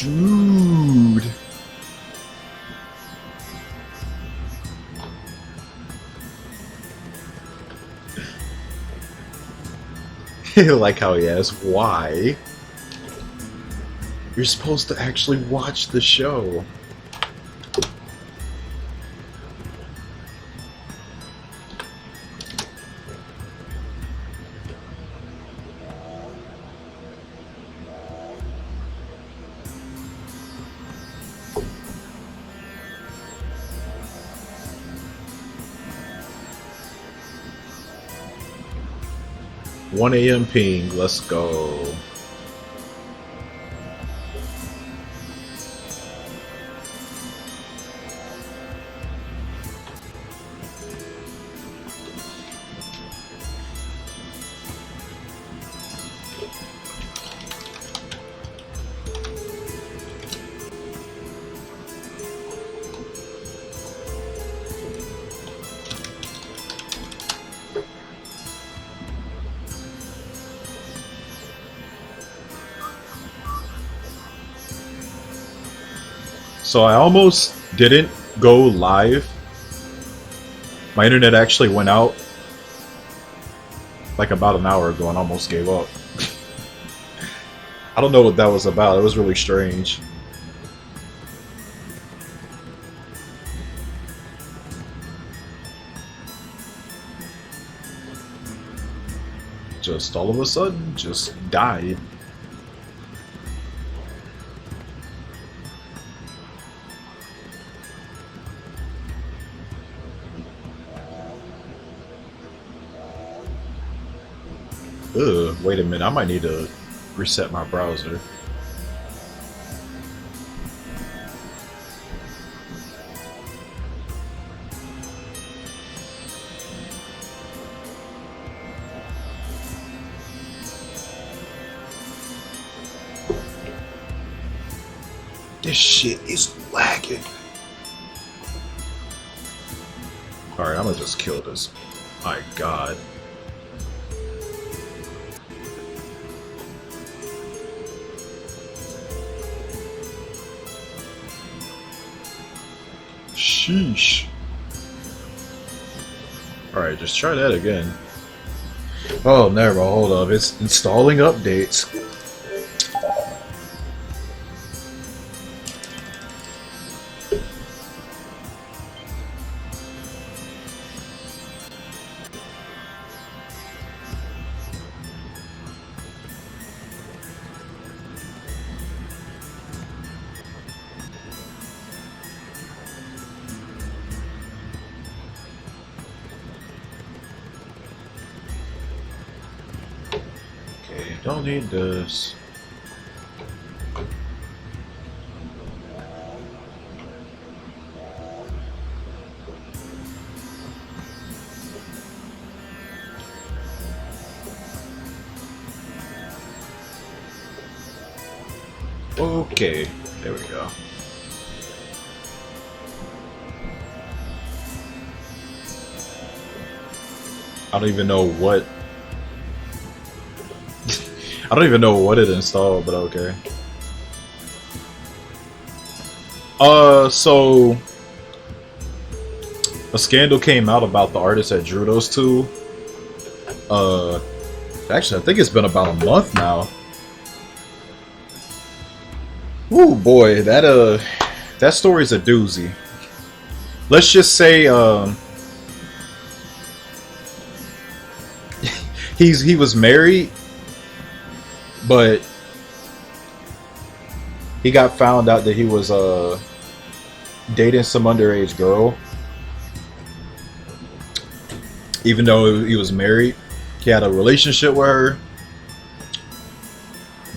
Dude. Like how he asks why. You're supposed to actually watch the show. One AM ping, let's go. So I almost didn't go live. My internet actually went out like about an hour ago and almost gave up. I don't know what that was about. It was really strange. Just all of a sudden, just died. Ugh, wait a minute, I might need to reset my browser. This shit is lagging. Alright, I'm gonna just kill this. My god. Sheesh. Alright, just try that again. Oh, never. Hold up. It's installing updates. Don't need this. Okay, there we go. I don't even know what I don't even know what it installed, but okay. So a scandal came out about the artist that drew those two. Actually, I think it's been about a month now. Ooh, boy, that story's a doozy. Let's just say, he was married, but he got found out that he was dating some underage girl. Even though he was married, he had a relationship with her,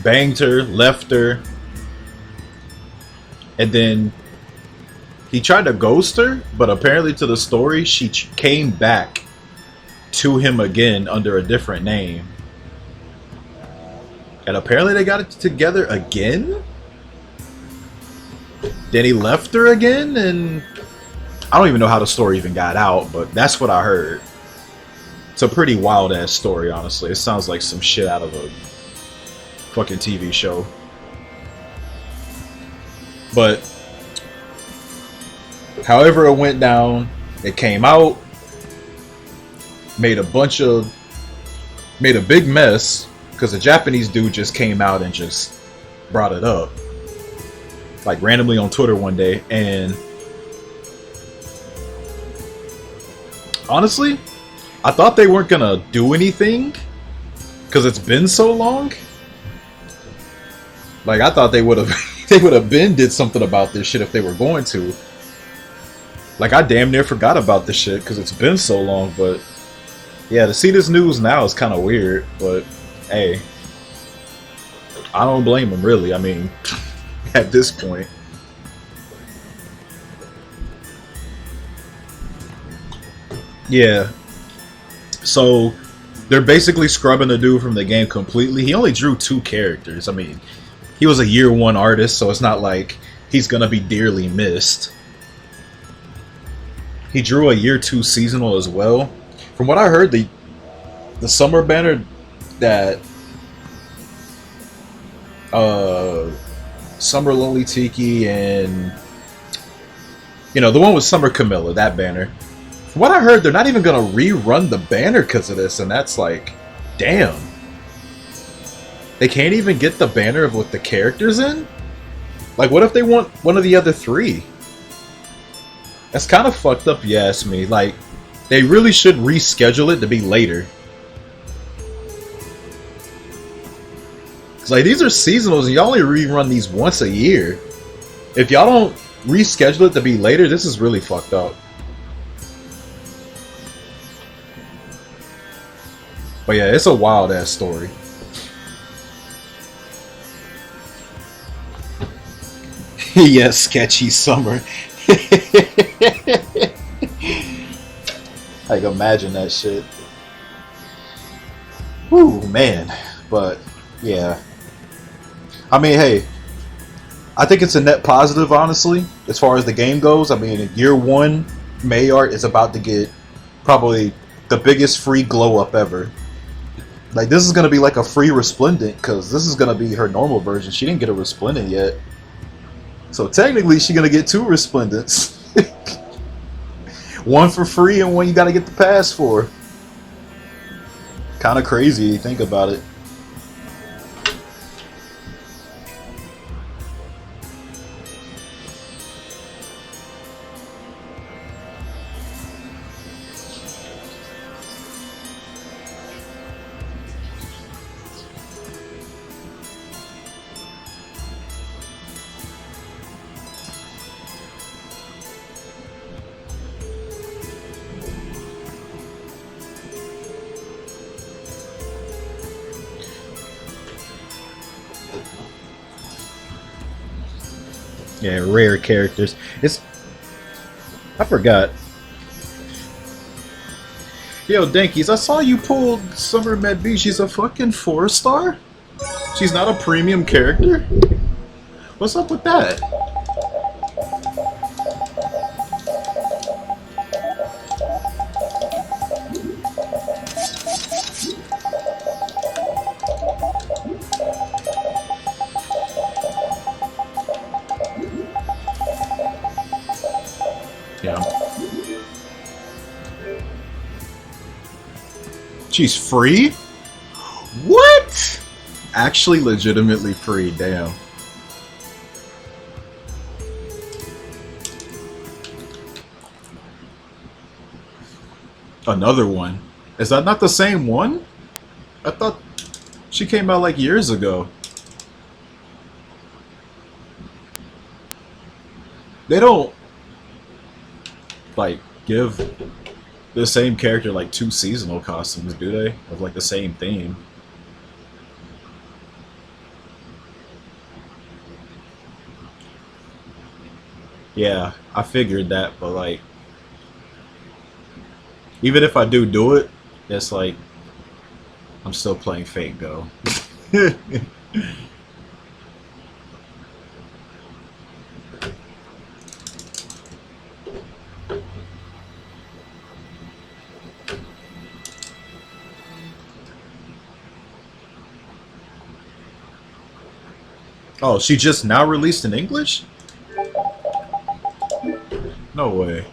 banged her, left her, and then he tried to ghost her, but apparently to the story, she came back to him again under a different name. And apparently they got it together again? Then he left her again, and I don't even know how the story even got out, but that's what I heard. It's a pretty wild ass story, honestly. It sounds like some shit out of a fucking TV show. But however it went down, it came out, made a big mess because a Japanese dude just came out and just brought it up, like randomly on Twitter one day. And honestly, I thought they weren't gonna do anything because it's been so long. Like, I thought they would have been did something about this shit if they were going to. Like, I damn near forgot about this shit because it's been so long. But yeah, to see this news now is kind of weird. But hey, I don't blame them, really. I mean, at this point. Yeah. So they're basically scrubbing the dude from the game completely. He only drew 2 characters. I mean, he was a year 1 artist, so it's not like he's gonna be dearly missed. He drew a year 2 seasonal as well. From what I heard, the summer banner that Summer Lonely Tiki and the one with Summer Camilla, that banner. From what I heard, they're not even gonna rerun the banner because of this, and that's like, damn. They can't even get the banner of with the characters in? Like, what if they want one of the other 3? That's kind of fucked up, you ask me. Like, they really should reschedule it to be later. Cause like, these are seasonals and y'all only rerun these once a year. If y'all don't reschedule it to be later, this is really fucked up. But yeah, it's a wild ass story. Yes, sketchy summer. I can imagine that shit. Whew, man. But yeah, I mean, hey, I think it's a net positive, honestly, as far as the game goes. I mean, year 1 Mayart is about to get probably the biggest free glow up ever. Like, this is gonna be like a free resplendent, because this is gonna be her normal version. She didn't get a resplendent yet. So technically, she's gonna get 2 resplendents. One for free and one you gotta get the pass for. Kind of crazy, you think about it. Yeah, rare characters. I forgot. Yo, Dankies, I saw you pull Summer Med B. She's a fucking 4-star? She's not a premium character? What's up with that? Yeah. She's free? What? Actually legitimately free, damn. Another one. Is that not the same one? I thought she came out like years ago. They don't like give the same character like 2 seasonal costumes, do they? Of like the same theme. Yeah, I figured that, but like, even if I do it, it's like I'm still playing Fate Go. Oh, she just now released in English? No way.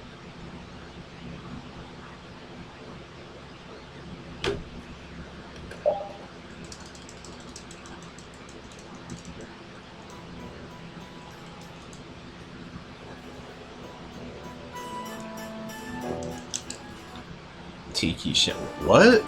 Tiki shit. What?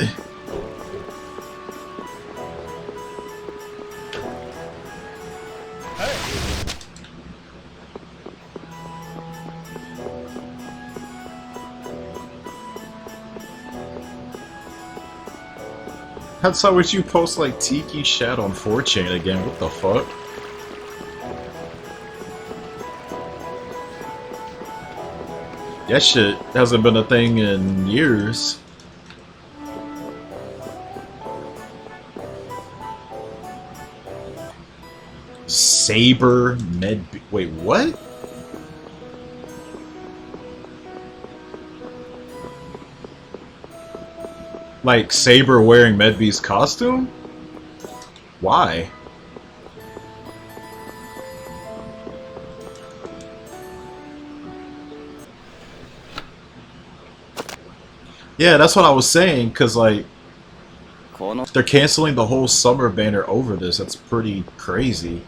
That's how would you post like Tiki Shed on 4chan again? What the fuck? That shit hasn't been a thing in years. Saber Med. Wait, what? Like Saber wearing Medb's costume? Why? Yeah, that's what I was saying, cause like they're canceling the whole summer banner over this. That's pretty crazy.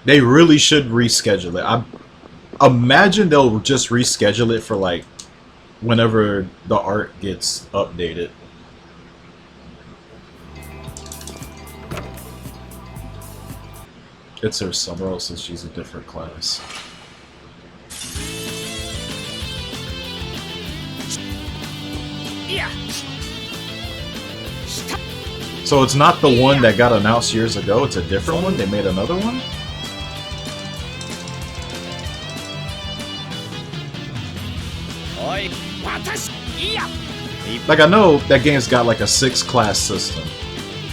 They really should reschedule it. I imagine they'll just reschedule it for like whenever the art gets updated. It's her summer since she's a different class. So it's not the one that got announced years ago, it's a different one? They made another one? Like, I know that game's got like a 6-class system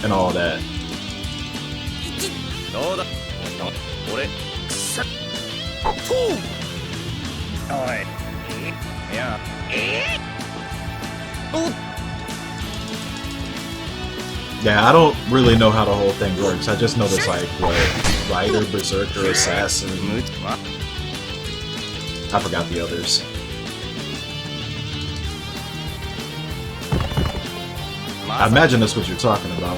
and all that. Yeah, I don't really know how the whole thing works. I just know there's like, what, Rider, Berserker, Assassin. I forgot the others. I imagine that's what you're talking about.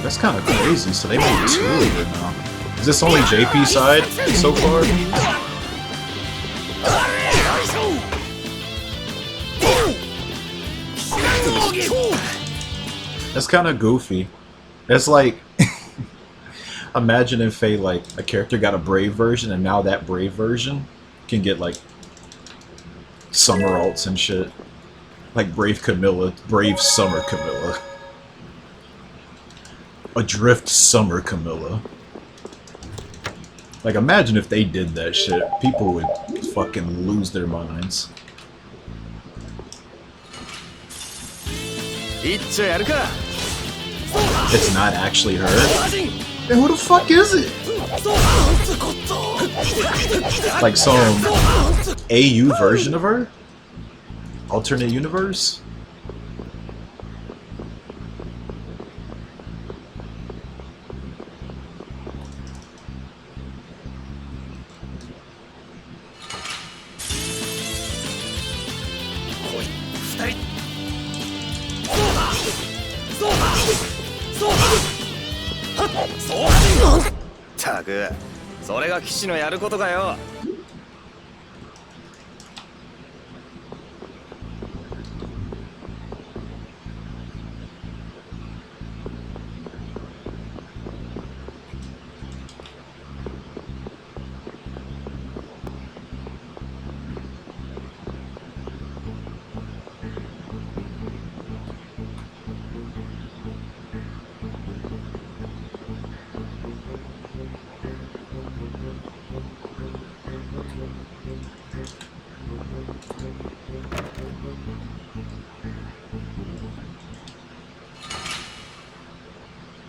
That's kind of crazy, so they made 2 of it now. Is this only JP side so far? That's kind of goofy. It's like, imagine if a character got a Brave version and now that Brave version can get like summer alts and shit. Like Brave Camilla, Brave Summer Camilla. Adrift Summer Camilla. Like, imagine if they did that shit. People would fucking lose their minds. It's not actually her? Then who the fuck is it? Like some AU version of her? Alternate universe?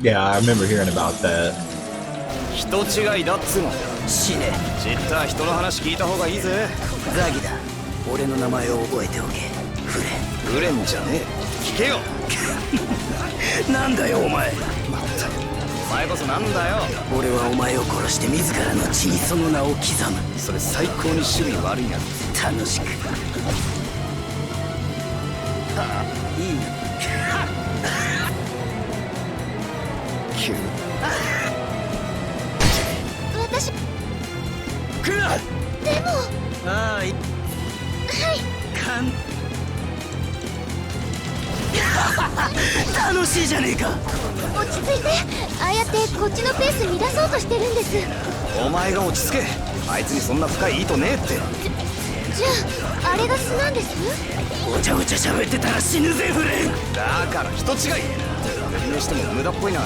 Yeah, I remember hearing about that. 俺の名前を覚えておけ。フレン。フレンじゃねえ。聞けよ。なんだよお前。まったくお前こそなんだよ。俺はお前を殺して自らの血にその名を刻む。それ最高に種類悪いやつ。楽しく。いいな。急。私。来るな。でも。ああ、はい。楽しいじゃねえか。落ち着いて。ああやってこっちのペース乱そうとしてるんです。お前が落ち着け。あいつにそんな深い意図ねえって。じゃああれが素なんです？ごちゃごちゃ喋ってたら死ぬぜフレン。だから人違い。説明しても無駄っぽいな。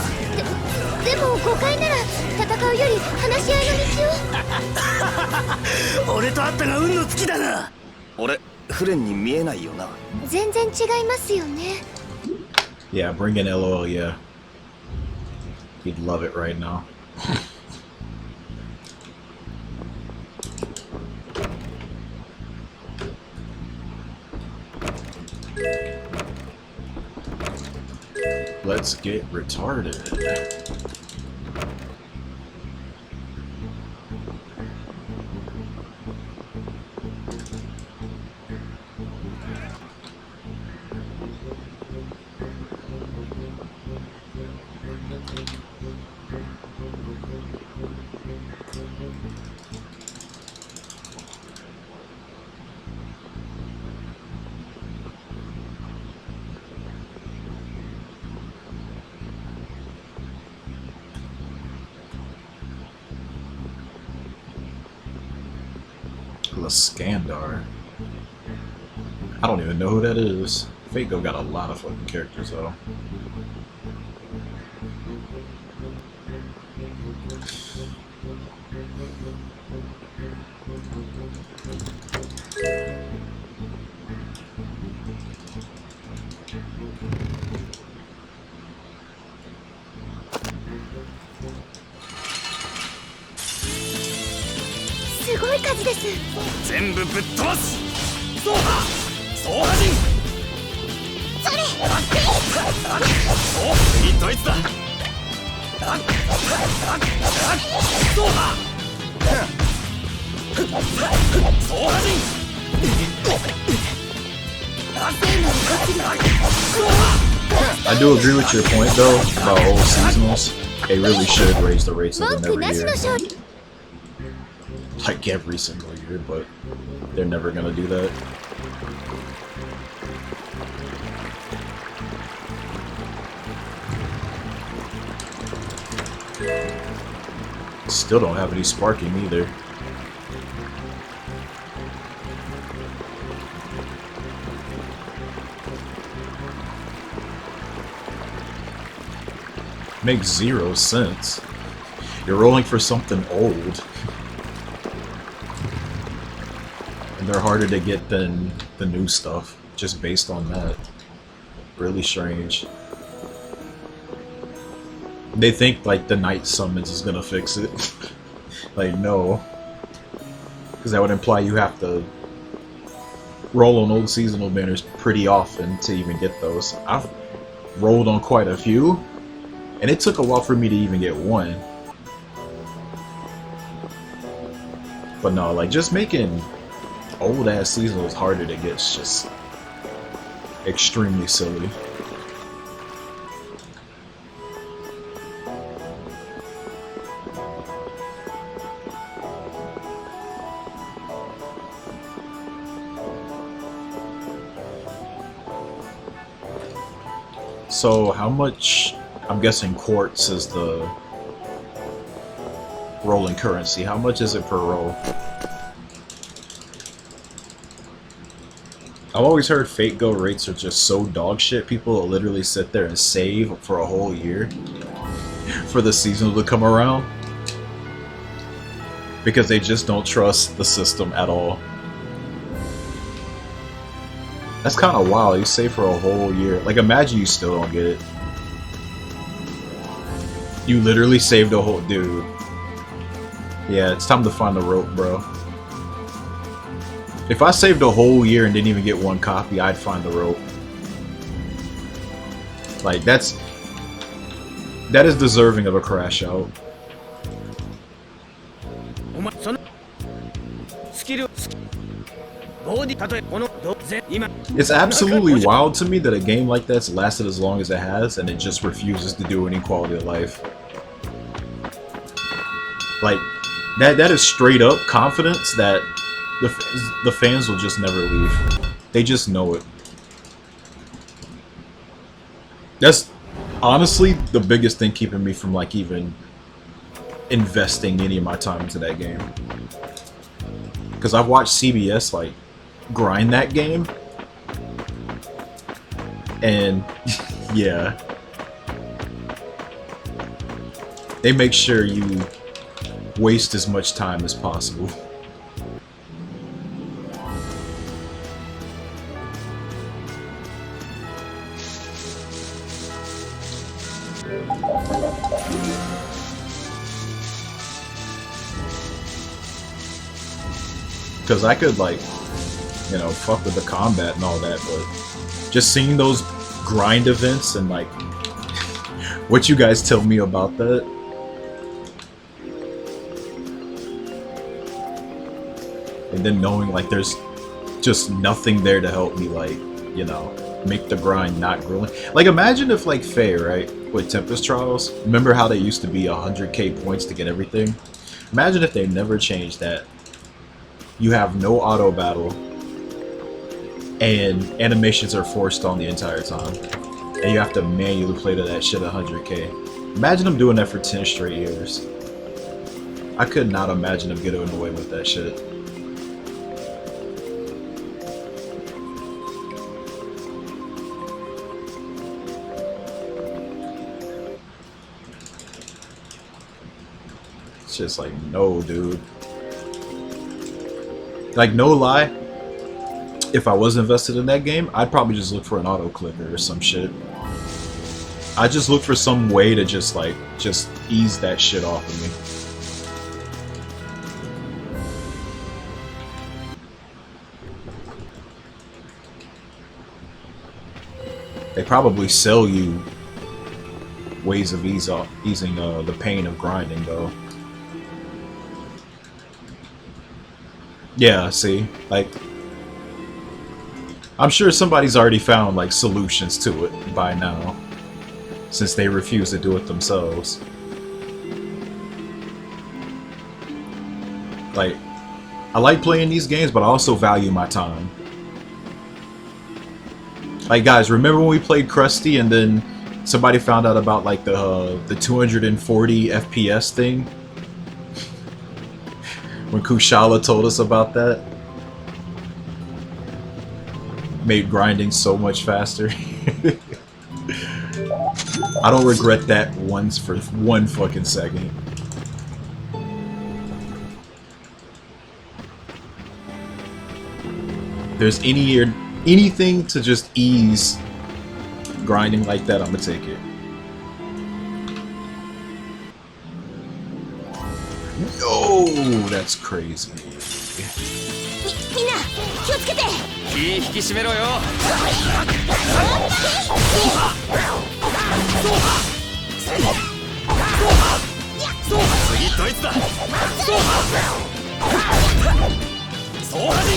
でも誤解なら戦うより話し合いの道を。俺とあったが運の尽きだな。俺フレンに見えないよな。全然違いますよね。Yeah, bring in LOL, yeah. He'd love it right now. Let's get retarded. Skandar. I don't even know who that is. Fago got a lot of fucking characters though.全部ぶっ飛ばす。走破陣。それ。お、次ドイツだ。走破。走破陣。I do agree with your point though about old seasonals. They really should raise the rates of them every year. Like every single year, but they're never gonna do that. Still don't have any sparking either. Makes zero sense. You're rolling for something old. And they're harder to get than the new stuff, just based on that. Really strange. They think like the night summons is gonna fix it. Like, no. Because that would imply you have to roll on old seasonal banners pretty often to even get those. I've rolled on quite a few, and it took a while for me to even get one. But no, like, just making old ass seasonals harder to get is just extremely silly. So how much, I'm guessing quartz is the rolling currency. How much is it per roll? I've always heard Fate Go rates are just so dog shit, people will literally sit there and save for a whole year for the season to come around because they just don't trust the system at all. That's kind of wild. You save for a whole year. Like, imagine you still don't get it. You literally saved a whole... Dude. Yeah, it's time to find the rope, bro. If I saved a whole year and didn't even get one copy, I'd find the rope. Like, that is deserving of a crash out. It's absolutely wild to me that a game like that's lasted as long as it has and it just refuses to do any quality of life. Like, that is straight up confidence that the fans will just never leave. They just know it. That's honestly the biggest thing keeping me from like even investing any of my time into that game. Because I've watched CBS like grind that game, and yeah, they make sure you waste as much time as possible. Because I could, like, you know, fuck with the combat and all that, but just seeing those grind events and, like, what you guys tell me about that. And then knowing, like, there's just nothing there to help me, like, you know, make the grind not grueling. Like, imagine if, like, Faye, right, with Tempest Trials, remember how they used to be 100k points to get everything? Imagine if they never changed that. You have no auto battle, and animations are forced on the entire time, and you have to manually play to that shit 100k. Imagine them doing that for 10 straight years. I could not imagine them getting away with that shit. It's just like, no, dude. Like, no lie, if I was invested in that game, I'd probably just look for an auto clicker or some shit. I'd just look for some way to just, like, just ease that shit off of me. They probably sell you ways of easing the pain of grinding, though. Yeah, see, like, I'm sure somebody's already found, like, solutions to it by now, since they refuse to do it themselves. Like, I like playing these games, but I also value my time. Like, guys, remember when we played Krusty and then somebody found out about, like, the 240 FPS thing? When Kushala told us about that, made grinding so much faster. I don't regret that once for one fucking second. If there's anything to just ease grinding like that, I'm gonna take it. No, that's crazy. みんな気をつけて。気引き締めろよ。次ドイツだ。総破陣。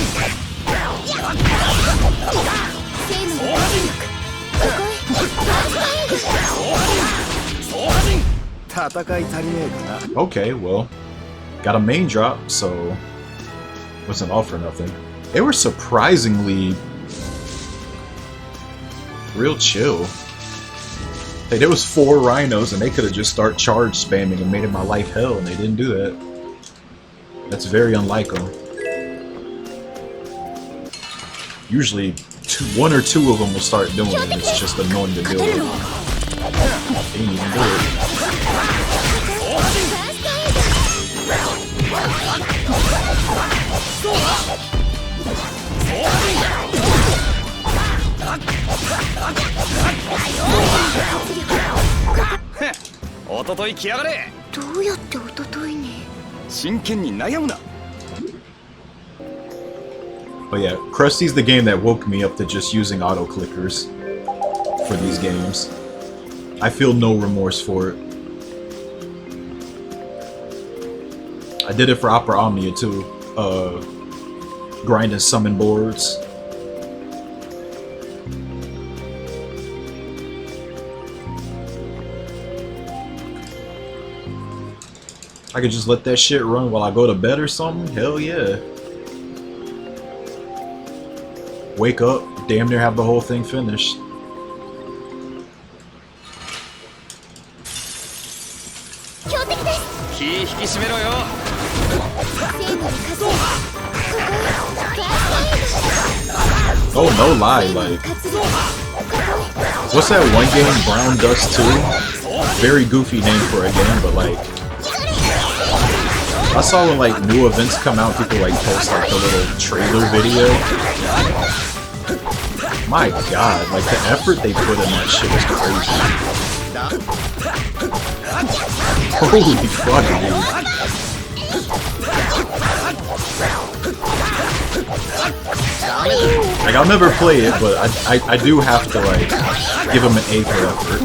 戦い足りねえかな。 Okay, well, got a main drop, so wasn't all for nothing. They were surprisingly real chill. Hey, there was 4 rhinos and they could have just started charge spamming and made it my life hell, and they didn't do that. That's very unlike them. Usually, 1 or 2 of them will start doing it, and it's just annoying to deal with. They didn't even do it. Heh, おととい来やがれ。どうやって一昨日に。真剣に悩むな。But yeah, Krusty's the game that woke me up to just using auto clickers for these games. I feel no remorse for it. I did it for Opera Omnia too. Grinding summon boards. I could just let that shit run while I go to bed or something? Hell yeah. Wake up, damn near have the whole thing finished. Oh, no lie, like... What's that one game, Brown Dust 2? Very goofy name for a game, but like... I saw when like new events come out, people like post like the little trailer video. My god, like the effort they put in that shit is crazy. Holy fuck, dude. Like I'll never play it, but I do have to like give them an A for effort.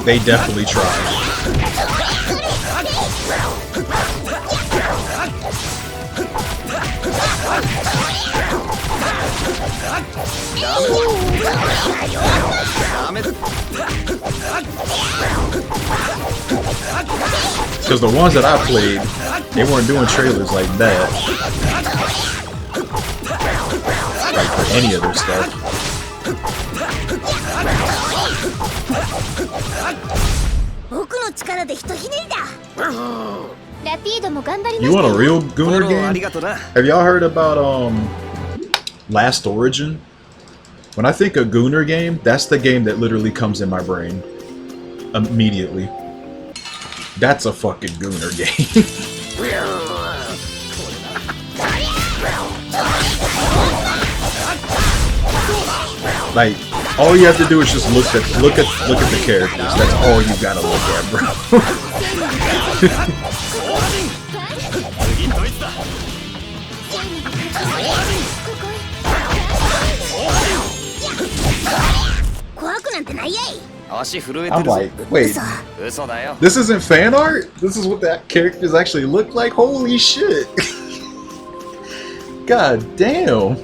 They definitely tried. Because the ones that I played, they weren't doing trailers like that. Like for any of their stuff. You want a real Gooner game? Have y'all heard about Last Origin? When I think of Gooner game, that's the game that literally comes in my brain immediately. That's a fucking Gooner game. Like, all you have to do is just look at the characters. That's all you gotta look at, bro. I'm like, wait, this isn't fan art? This is what that characters actually look like? Holy shit. God damn.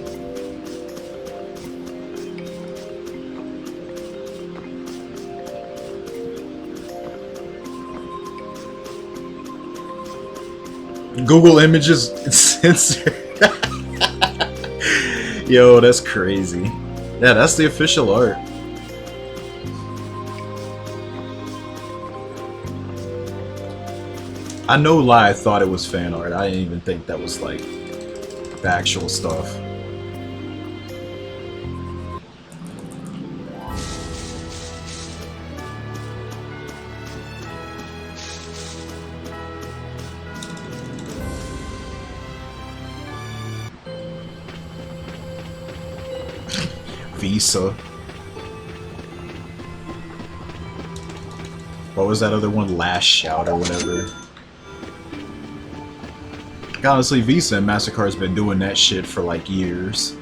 Google Images censored. Yo, that's crazy. Yeah, that's the official art. I no lie, I thought it was fan art. I didn't even think that was like the actual stuff. Visa. What was that other one? Last Shout or whatever. Honestly, Visa and MasterCard's been doing that shit for like years.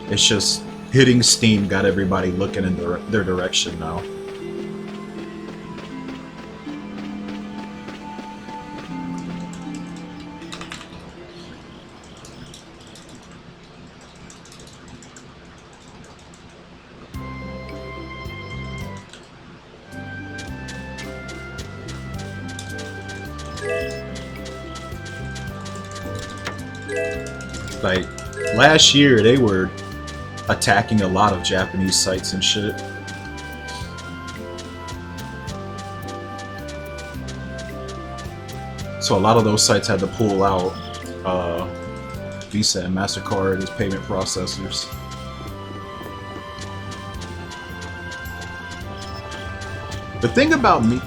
It's just hitting Steam got everybody looking in their direction now. Like, last year they were attacking a lot of Japanese sites and shit. So a lot of those sites had to pull out Visa and MasterCard as payment processors. The thing about me,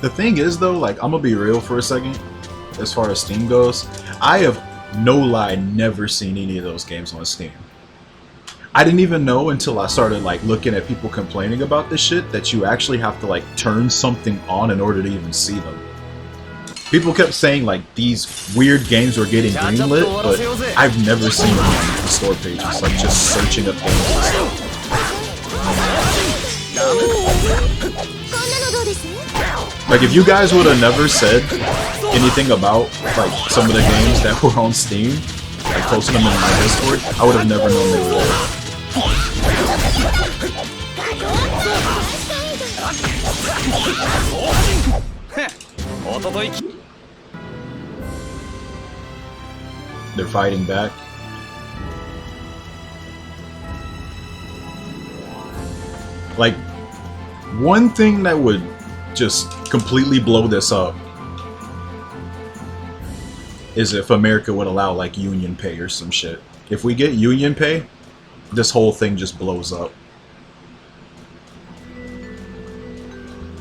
the thing is though, like, I'm gonna be real for a second, as far as Steam goes, I have no lie never seen any of those games on Steam. I didn't even know until I started like looking at people complaining about this shit that you actually have to like turn something on in order to even see them. People kept saying like these weird games were getting greenlit, but I've never seen them on the store pages, like just searching up games and stuff. Like if you guys would have never said anything about like some of the games that were on Steam, like posting them in my Discord, I would have never known they were there. They're fighting back. Like, one thing that would just completely blow this up is if America would allow like union pay or some shit. If we get union pay, this whole thing just blows up.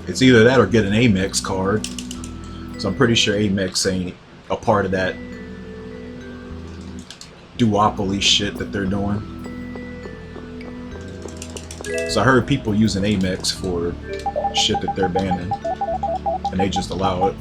It's either that or get an Amex card. So I'm pretty sure Amex ain't a part of that duopoly shit that they're doing. So I heard people using Amex for shit that they're banning, and they just allow it.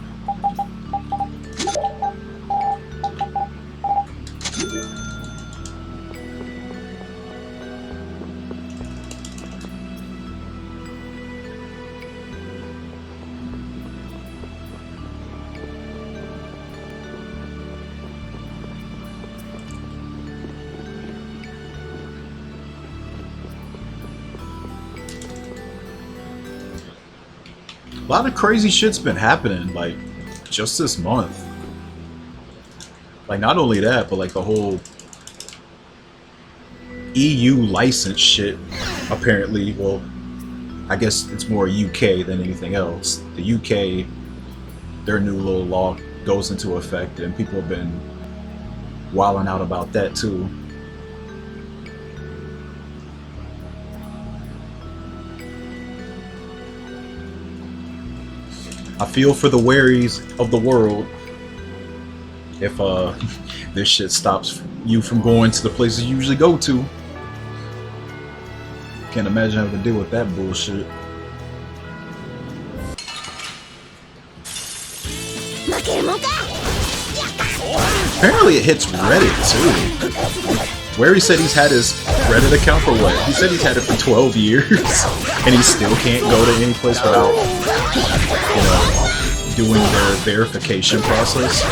A lot of crazy shit's been happening, like, just this month. Like, not only that, but like the whole EU license shit, apparently, well, I guess it's more UK than anything else. The UK, their new little law goes into effect, and people have been wilding out about that too. I feel for the waries of the world if this shit stops you from going to the places you usually go to. Can't imagine having to deal with that bullshit. Apparently it hits Reddit too. Wary said he's had his Reddit account for what? He said he's had it for 12 years and he still can't go to any place without, you know, doing their verification process.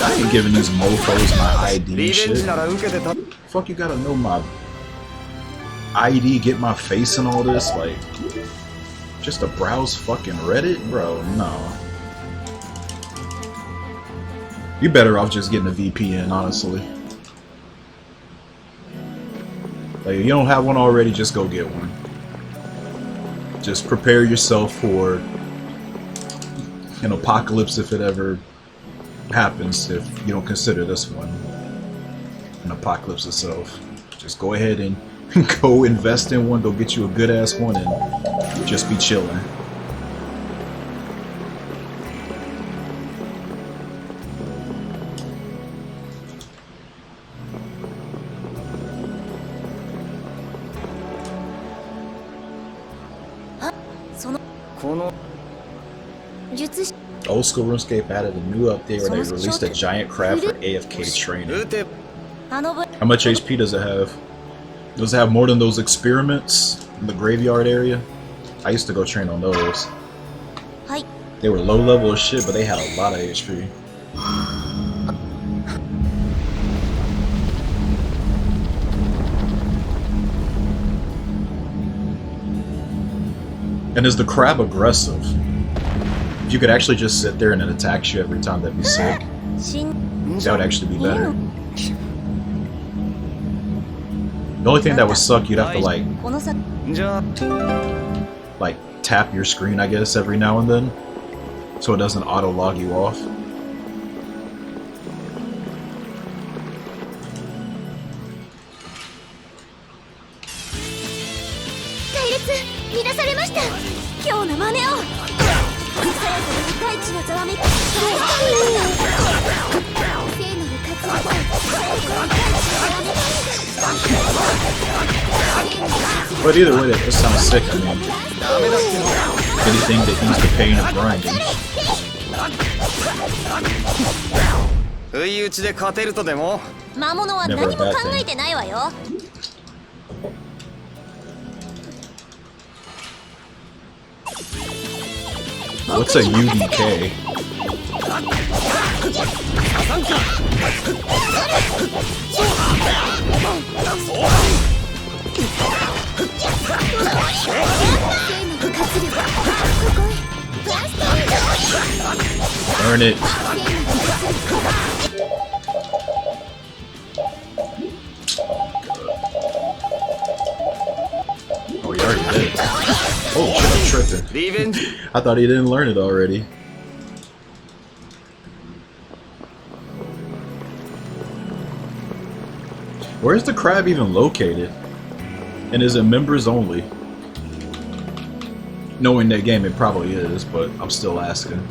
I ain't giving these mofos my ID and shit. Fuck, you gotta know my ID, get my face and all this, like, just to browse fucking Reddit? Bro, no. You better off just getting a VPN, honestly. Like, if you don't have one already, just go get one. Just prepare yourself for an apocalypse if it ever happens, if you don't consider this one an apocalypse itself. Just go ahead and go invest in one, go get you a good ass one, and just be chilling. Old School RuneScape added a new update where they released a giant crab for AFK training. How much HP does it have? Does it have more than those experiments in the graveyard area? I used to go train on those. They were low level as shit, but they had a lot of HP. And is the crab aggressive? If you could actually just sit there and it attacks you every time, that'd be sick. That would actually be better. The only thing that would suck, you'd have to like tap your screen, I guess, every now and then, so it doesn't auto log you off. But either way, that sounds sick. I mean, anything that ease the pain of grinding. 不意打ちで勝てるとでも魔物は何も考えてないわよ。What's a UDK? Earn it. Oh, he already did it. Oh shit, I'm tripping. I thought he didn't learn it already. Where's the crab even located? And is it members only? Knowing that game, it probably is, but I'm still asking.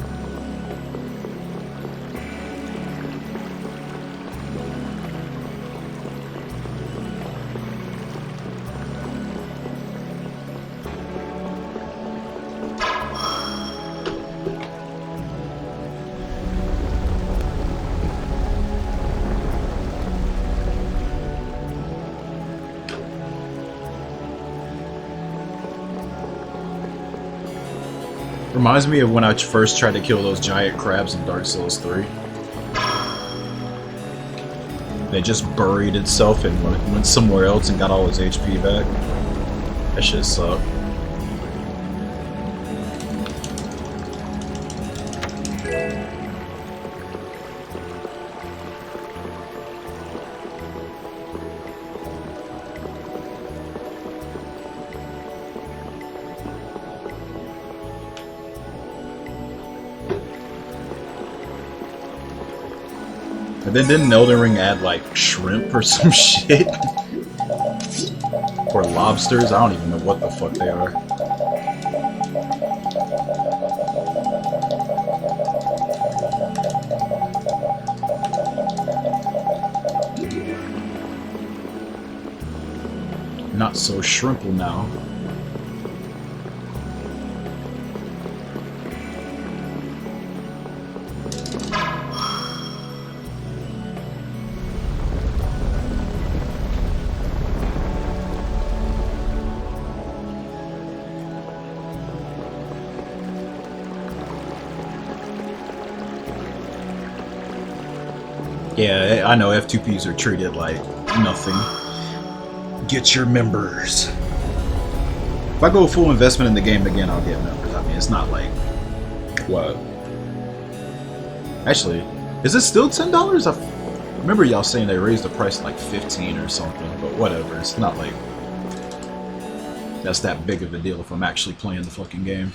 Reminds me of when I first tried to kill those giant crabs in Dark Souls 3. They just buried itself and went somewhere else and got all its HP back. That shit sucked. And then didn't Elden Ring add like shrimp or some shit? Or lobsters? I don't even know what the fuck they are. Not so shrimple now. Yeah, I know F2Ps are treated like nothing. Get your members. If I go full investment in the game again, I'll get members. I mean, it's not like... What? Actually, is it still $10? I remember y'all saying they raised the price to like 15 or something, but whatever. It's not like... That's that big of a deal if I'm actually playing the fucking game.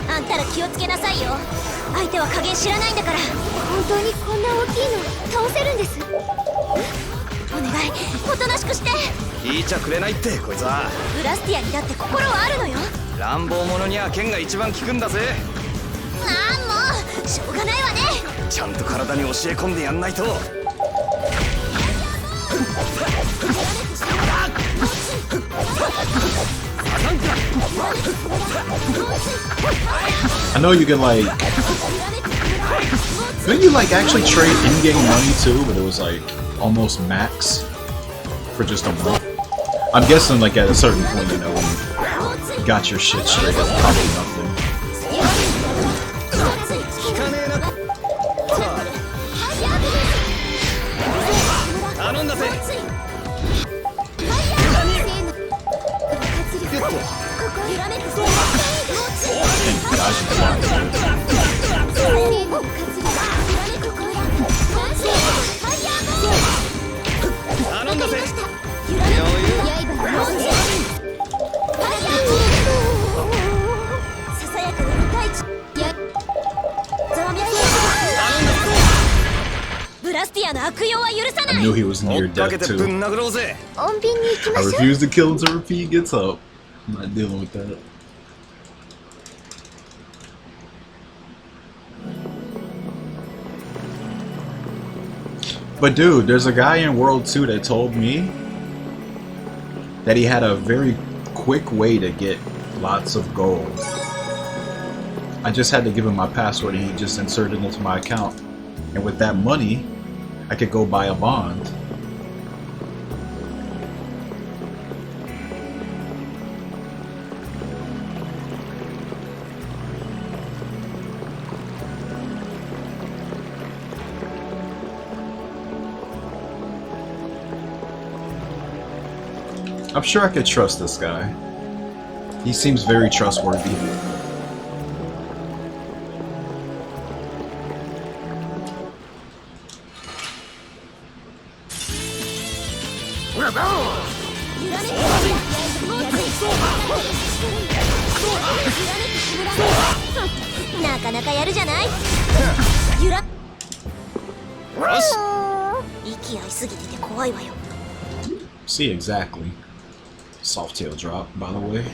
あんたら気をつけなさいよ。相手は加減知らないんだから。本当にこんな大きいの倒せるんです。お願い、おとなしくして。聞いちゃくれないってこいつは。ブラスティアにだって心はあるのよ。乱暴者には剣が一番効くんだぜ。なんもしょうがないわね。ちゃんと体に教え込んでやんないと。I know you can like... Couldn't you like actually trade in-game money too, but it was like almost max for just a month? I'm guessing like at a certain point, you know, when you got your shit straight, it's probably nothing. I knew he was near death too. I refuse to kill until Repeat gets up. I'm not dealing with that. But dude, there's a guy in World 2 that told me that he had a very quick way to get lots of gold. I just had to give him my password and he just inserted it into my account. And with that money, I could go buy a bond. I'm sure I could trust this guy. He seems very trustworthy. See, exactly. Soft tail drop, by the way.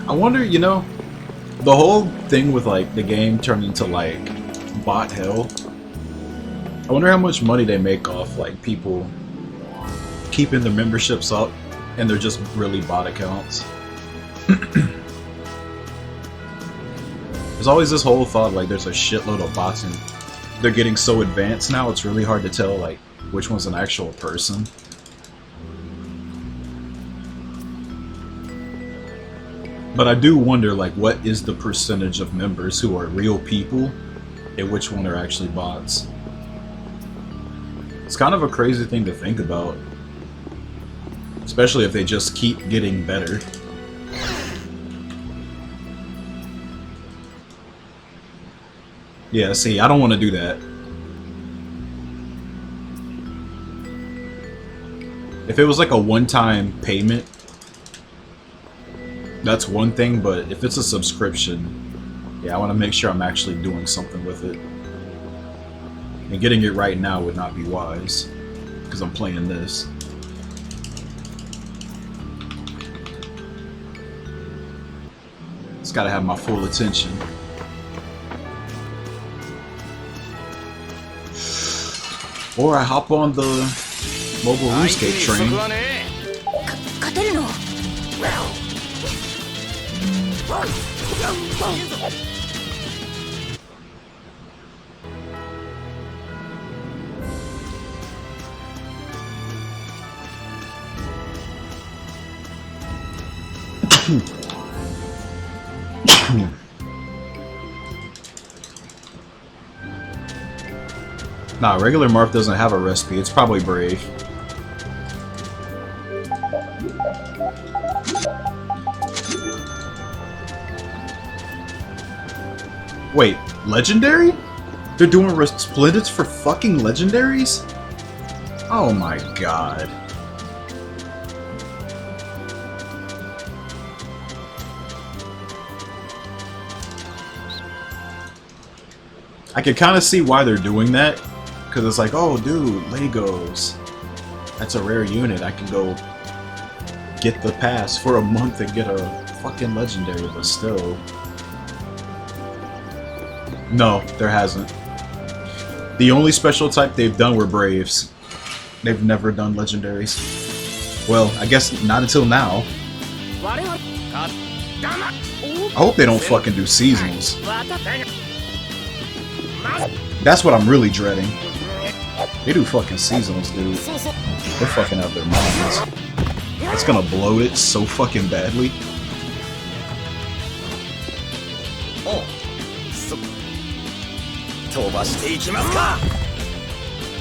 I wonder, you know, the whole thing with like the game turned into like bot hell. I wonder how much money they make off like people keeping their memberships up and they're just really bot accounts. There's always this whole thought like there's a shitload of bots and they're getting so advanced now it's really hard to tell like which one's an actual person. But I do wonder like what is the percentage of members who are real people and which one are actually bots. It's kind of a crazy thing to think about. Especially if they just keep getting better. Yeah, see, I don't want to do that. If it was like a one-time payment, that's one thing, but if it's a subscription, yeah, I want to make sure I'm actually doing something with it. And getting it right now would not be wise, because I'm playing this. It's gotta have my full attention. Or I hop on the mobile RuneScape train. Nah, regular Marth doesn't have a recipe. It's probably Brave. Wait, Legendary? They're doing Resplendence for fucking Legendaries? Oh my god. I can kind of see why they're doing that. Because it's like, oh dude, Legos. That's a rare unit. I can go get the pass for a month and get a fucking Legendary, but still. No, there hasn't. The only special type they've done were Braves. They've never done Legendaries. Well, I guess not until now. I hope they don't fucking do seasonals. That's what I'm really dreading. They do fucking seasonals, dude. They're fucking out their minds. It's gonna blow it so fucking badly. Oh. 飛ばしていきますか。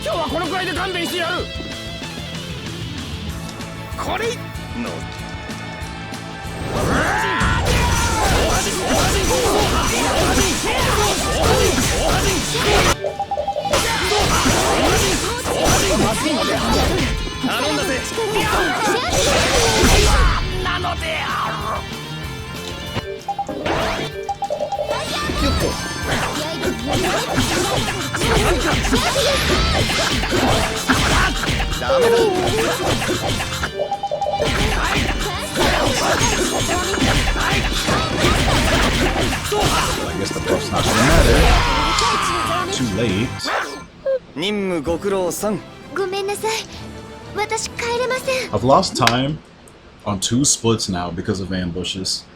今日はこのくらいで勘弁してやる。これの。頼んだぜ。なのである。I guess the buff's not gonna matter. Too late. 任務ご苦労さん。ごめんなさい。私帰れません。 I've lost time on 2 splits now because of ambushes.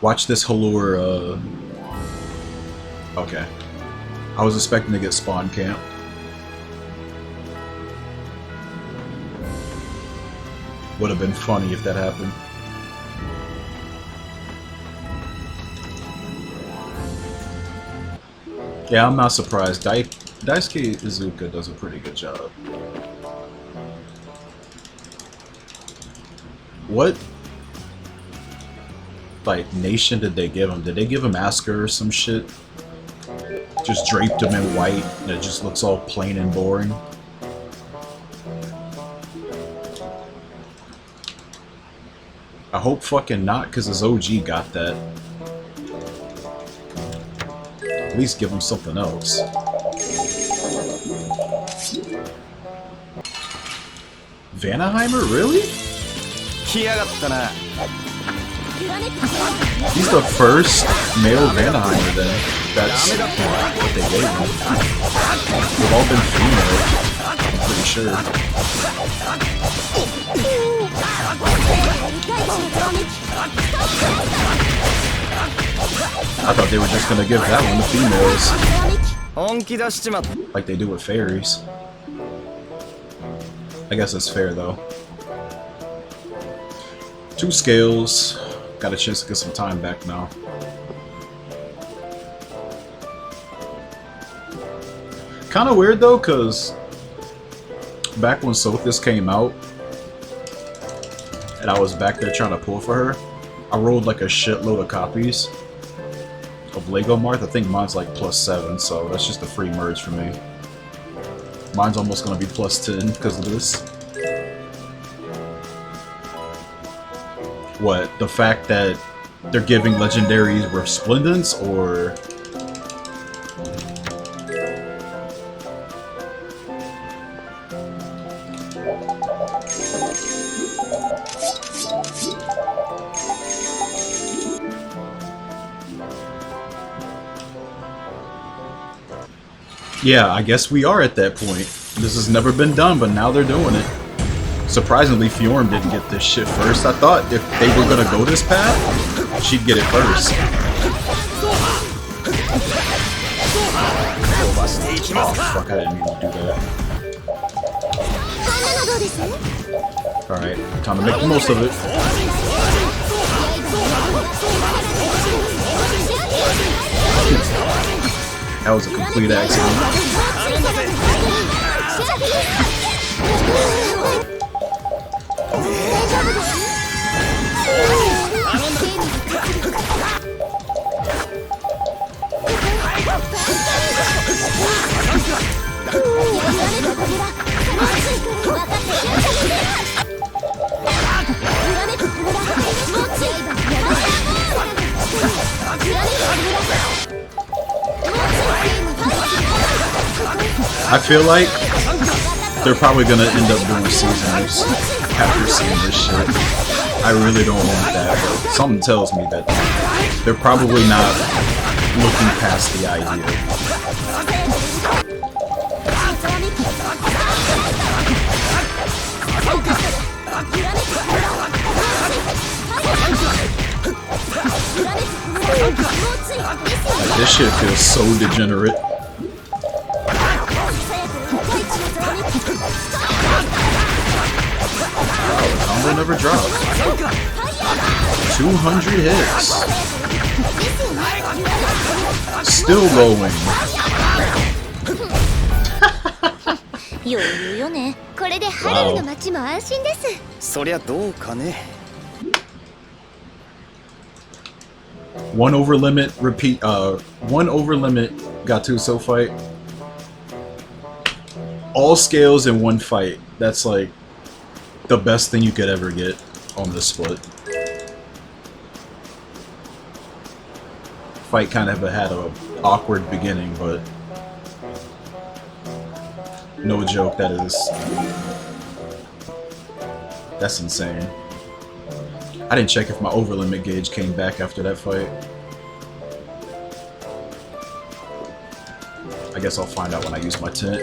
Watch this Halure, okay. I was expecting to get spawn camp. Would have been funny if that happened. Yeah, I'm not surprised. Daisuke Izuka does a pretty good job. What, like, nation did they give him? Did they give him Asker or some shit? Just draped him in white and it just looks all plain and boring. I hope fucking not, because his OG got that. At least give him something else. Vanaheimer, really? He's the first male Vanaheimer then. That's what they gave him. They've all been female, I'm pretty sure. I thought they were just gonna give that one to females. Like they do with fairies. I guess it's fair though. 2 scales. Got a chance to get some time back now. Kinda weird though, cause back when Sothis came out and I was back there trying to pull for her, I rolled like a shitload of copies of Lego Marth. I think mine's like +7, so that's just a free merge for me. Mine's almost gonna be +10 because of this. What, the fact that they're giving legendaries resplendence, or yeah, I guess we are at that point. This has never been done, but now they're doing it. Surprisingly, Fjorm didn't get this shit first. I thought if they were gonna go this path, she'd get it first. Oh fuck, I didn't mean to do that. Alright, time to make the most of it. That was a complete accident. I feel like they're probably gonna end up doing seasons after seeing this shit. I really don't want that, but something tells me that they're probably not looking past the idea. Like, this shit feels so degenerate. Wow, the combo never dropped. 200 hits. Still going. 余裕よね。これでハレルの街も安心です。そりゃどうかね。One over limit repeat. One over limit Gattuso fight. All scales in one fight. That's like the best thing you could ever get on this split. fight kind of had a awkward beginning, but no joke, that's insane. I didn't check if my overlimit gauge came back after that fight. I guess I'll find out when I use my tent.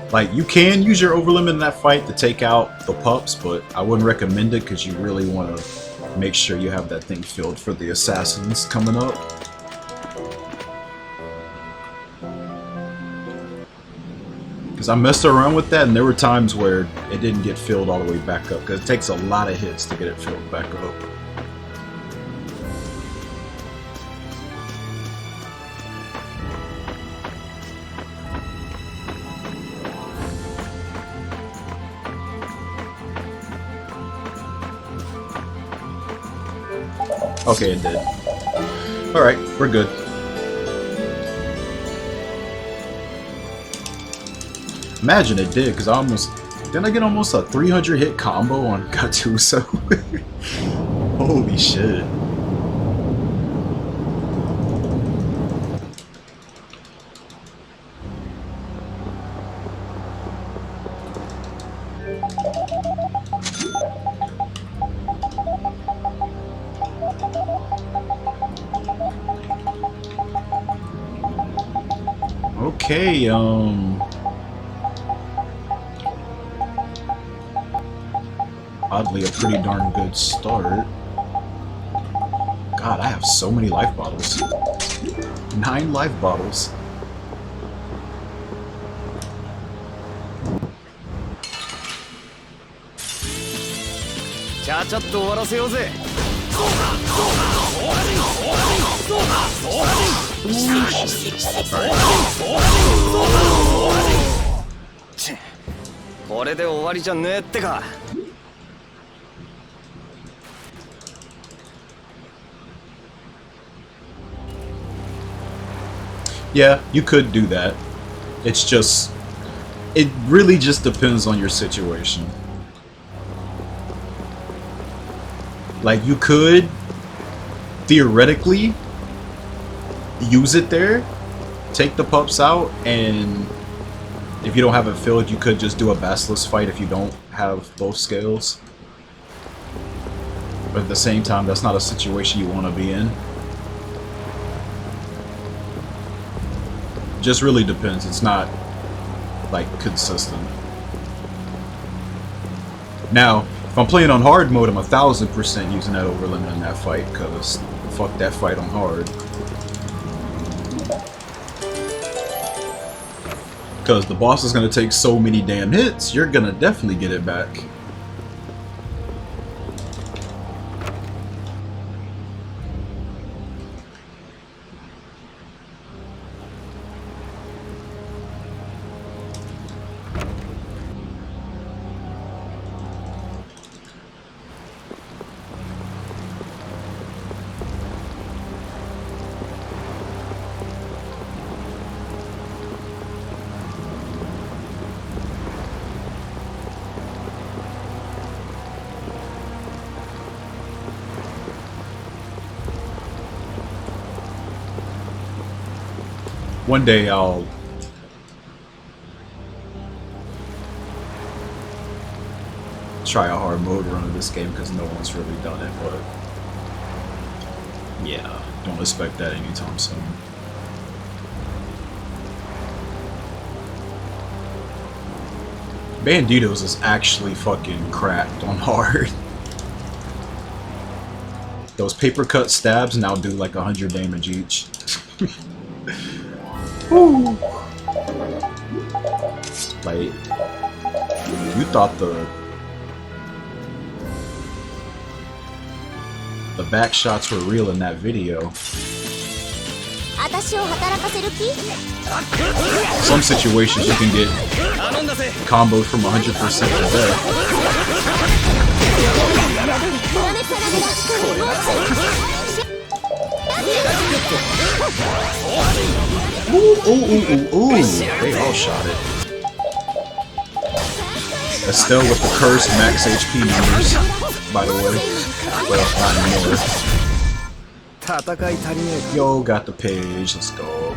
Like, you can use your overlimit in that fight to take out the pups, but I wouldn't recommend it because you really want to make sure you have that thing filled for the assassins coming up. Because I messed around with that, and there were times where it didn't get filled all the way back up, because it takes a lot of hits to get it filled back up. Okay, it did. Alright, we're good. Imagine it did, because didn't I get almost a 300 hit combo on Gattuso? Holy shit. Okay, oddly a pretty darn good start. God, I have so many life bottles. 9 life bottles. Yeah, you could do that. It really just depends on your situation. Like, you could theoretically use it there, take the pups out, and if you don't have it filled, you could just do a Basilisk fight if you don't have both scales. But at the same time, that's not a situation you want to be in. Just really depends. It's not like consistent. Now, if I'm playing on hard mode, I'm 1000% using that overlimit in that fight, because fuck that fight on hard. Because the boss is going to take so many damn hits, you're going to definitely get it back. One day I'll try a hard mode run of this game because no one's really done it, but yeah, don't expect that anytime soon. Banditos is actually fucking cracked on hard. Those paper cut stabs now do like 100 damage each. Woo. Like, you thought the back shots were real in that video. Some situations you can get comboed from 100% to death. Ooh, ooh, ooh, ooh, ooh. They all shot it. Estelle with the cursed max HP numbers, by the way. Well, not anymore. Yo, got the page. Let's go.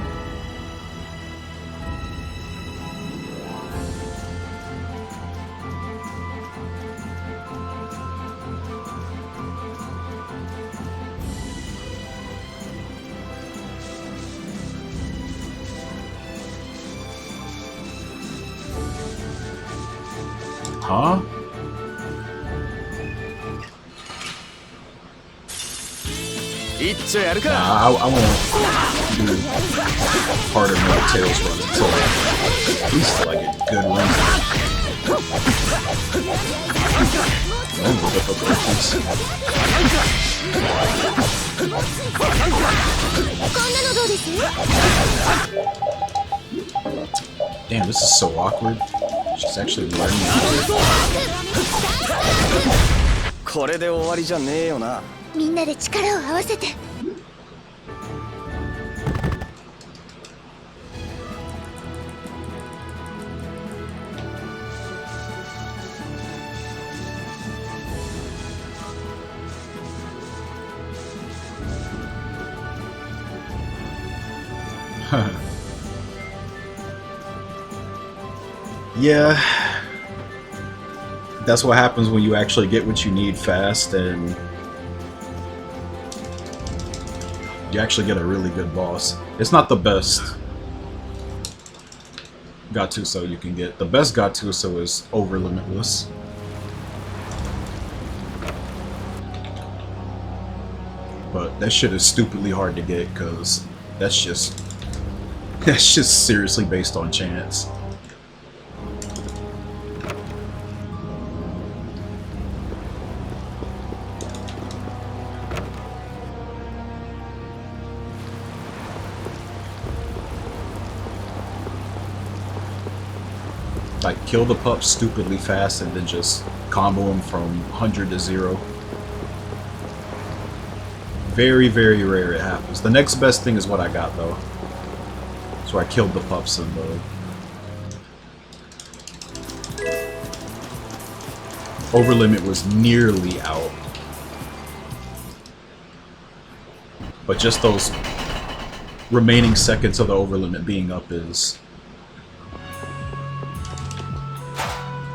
Huh? Nah, I won't do harder mode tails runs until at least till I get good runs. Oh, look up the reference. Damn, this is so awkward. She's actually learning. これで終わりじゃねえよな。みんなで力を合わせて。Yeah, that's what happens when you actually get what you need fast and you actually get a really good boss. It's not the best Gattuso you can get. The best Gattuso is Over Limitless. But that shit is stupidly hard to get because that's just seriously based on chance. Like, kill the pup stupidly fast and then just combo him from 100 to 0. Very, very rare it happens. The next best thing is what I got, though. So I killed the pups in the... Over limit was nearly out. But just those remaining seconds of the over limit being up is...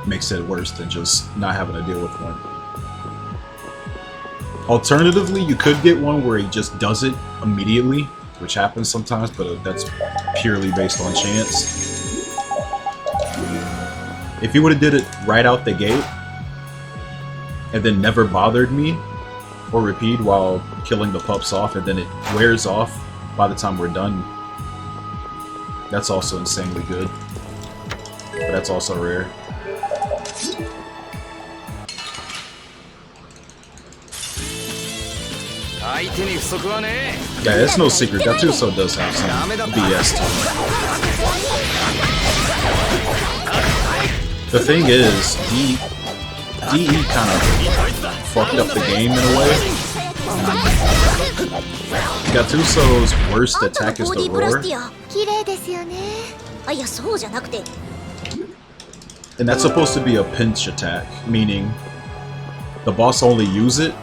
makes it worse than just not having to deal with one. Alternatively, you could get one where he just does it immediately, which happens sometimes, but that's purely based on chance. If he would have did it right out the gate and then never bothered me or repeat while killing the pups off and then it wears off by the time we're done, that's also insanely good. But that's also rare. Yeah, it's no secret. Gattuso does have some BS to it. The thing is, DE kind of fucked up the game in a way. Gattuso's worst attack is the roar. And that's supposed to be a pinch attack, meaning the boss only use it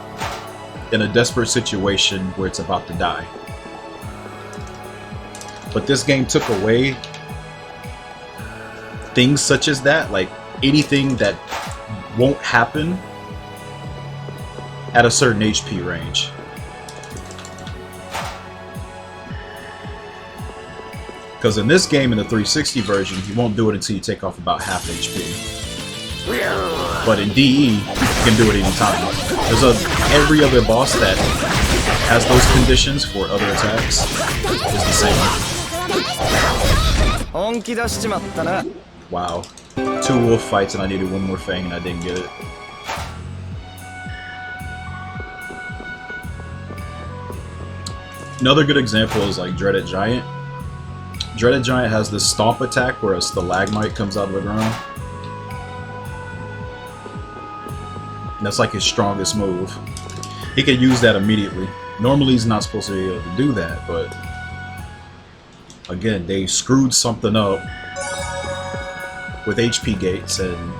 in a desperate situation where it's about to die. But this game took away things such as that, like anything that won't happen at a certain HP range. Because in this game, in the 360 version, you won't do it until you take off about half HP. But in DE, you can do it anytime. There's every other boss that has those conditions for other attacks is the same. Wow. 2 wolf fights and I needed 1 more fang and I didn't get it. Another good example is like Dreaded Giant. Dreaded Giant has this stomp attack where a stalagmite comes out of the ground. And that's like his strongest move. He can use that immediately. Normally he's not supposed to be able to do that, but again, they screwed something up with HP gates and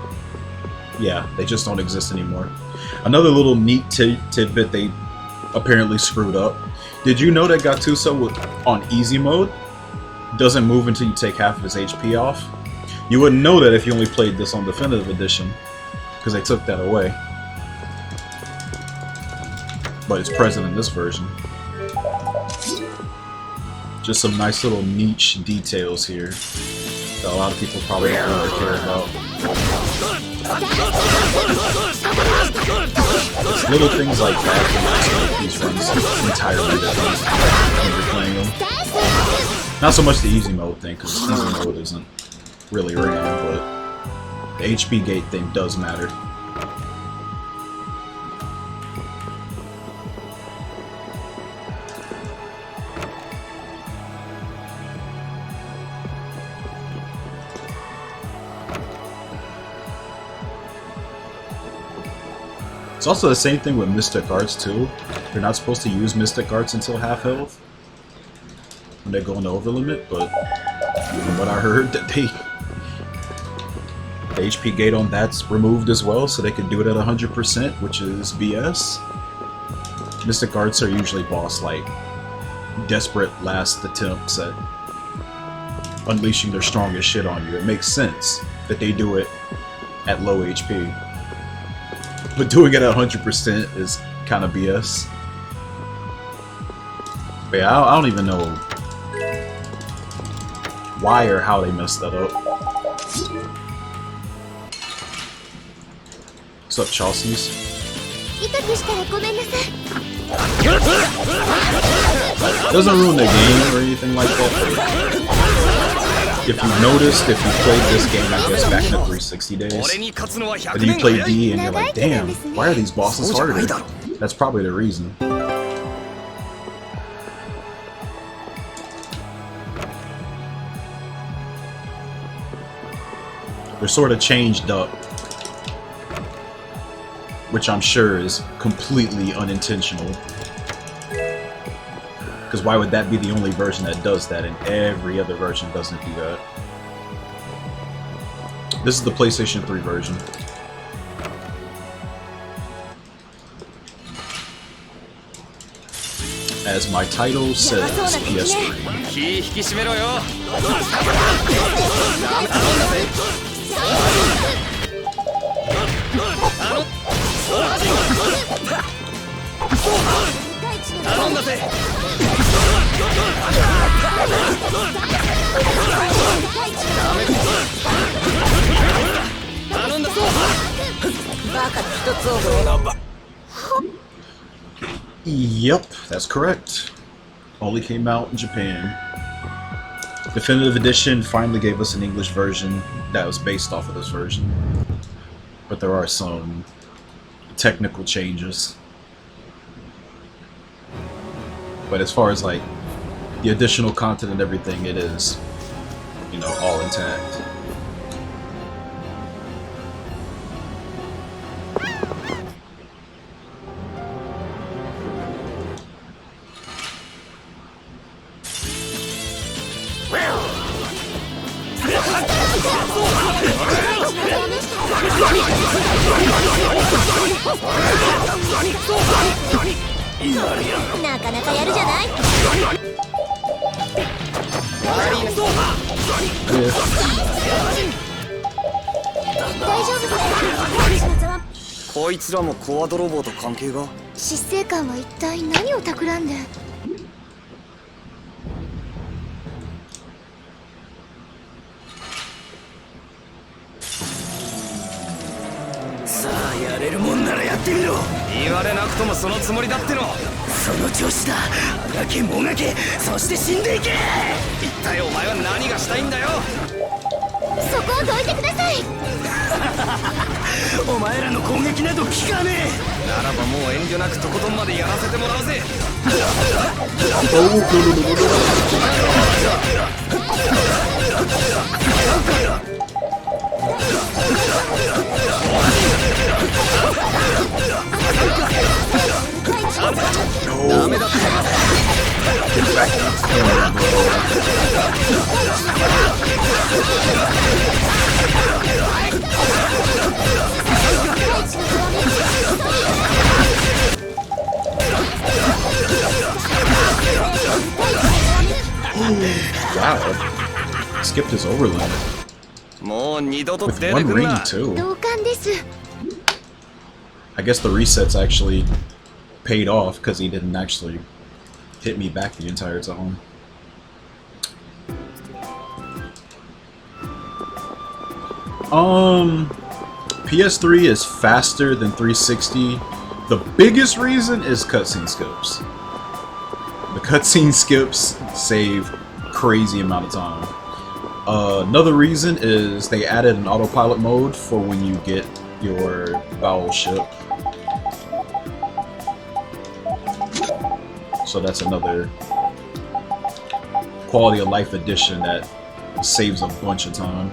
Yeah, they just don't exist anymore. Another little neat tidbit they apparently screwed up. Did you know that Gattuso on easy mode doesn't move until you take half of his HP off? You wouldn't know that if you only played this on Definitive Edition, because they took that away. But it's present in this version. Just some nice little niche details here that a lot of people probably don't really care about. It's little things like that that make these runs entirely different when you're playing them. Not so much the easy mode thing, because easy mode isn't really random, but the HP gate thing does matter. It's also the same thing with Mystic Arts too. You're not supposed to use Mystic Arts until half health when they go into over limit, but from what I heard, that the HP gate on that's removed as well, so they can do it at 100%, which is BS. Mystic Arts are usually boss like desperate last attempts at unleashing their strongest shit on you. It makes sense that they do it at low HP. But doing it at 100% is kind of BS. But yeah, I don't even know why or how they messed that up. What's up, Chelsea's? Doesn't ruin the game or anything like that. If you noticed, if you played this game, I guess back in the 360 days, and then you play D and you're like, damn, why are these bosses harder? That's probably the reason. They're sort of changed up, which I'm sure is completely unintentional. Because why would that be the only version that does that and every other version doesn't do that? This is the PlayStation 3 version. As my title says, PS3. Yep, that's correct. Only came out in Japan. Definitive Edition finally gave us an English version that was based off of this version. But there are some technical changes. But as far as like the additional content and everything, it is, you know, all intact.こいつらもコア泥棒と関係が？執政官は一体何を企んで？さあやれるもんならやってみろ。言われなくともそのつもりだっての。その調子だ。あがけもがけ、そして死んでいけ。一体お前は何がしたいんだよ。そこをどいてください。お前らの攻撃など効かねえ。ならばもう遠慮なくとことんまでやらせてもらうぜ。ダメだって。Wow. Skipped his overload. With one ring, too. 同感です。 I guess the resets actually paid off because he didn't actually hit me back the entire time. PS3 is faster than 360. The biggest reason is cutscene skips. The cutscene skips save crazy amount of time. Another reason is they added an autopilot mode for when you get your bowel ship. So that's another quality of life addition that saves a bunch of time.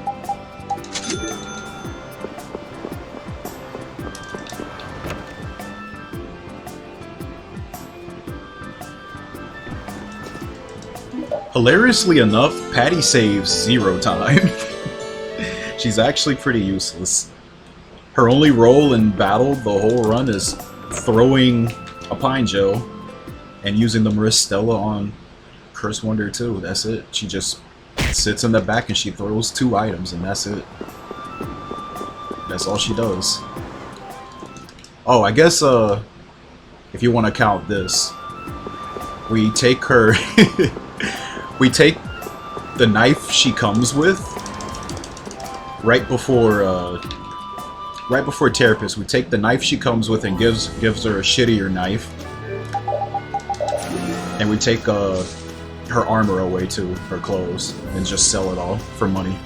Hilariously enough, Patty saves 0 time. She's actually pretty useless. Her only role in battle the whole run is throwing a pine gel and using the Maristella on Curse Wonder 2. That's it. She just sits in the back and she throws 2 items and that's it. That's all she does. Oh, I guess if you want to count this, we take her we take the knife she comes with right before Terapist. We take the knife she comes with and gives her a shittier knife, and we take her armor away too, her clothes, and just sell it all for money.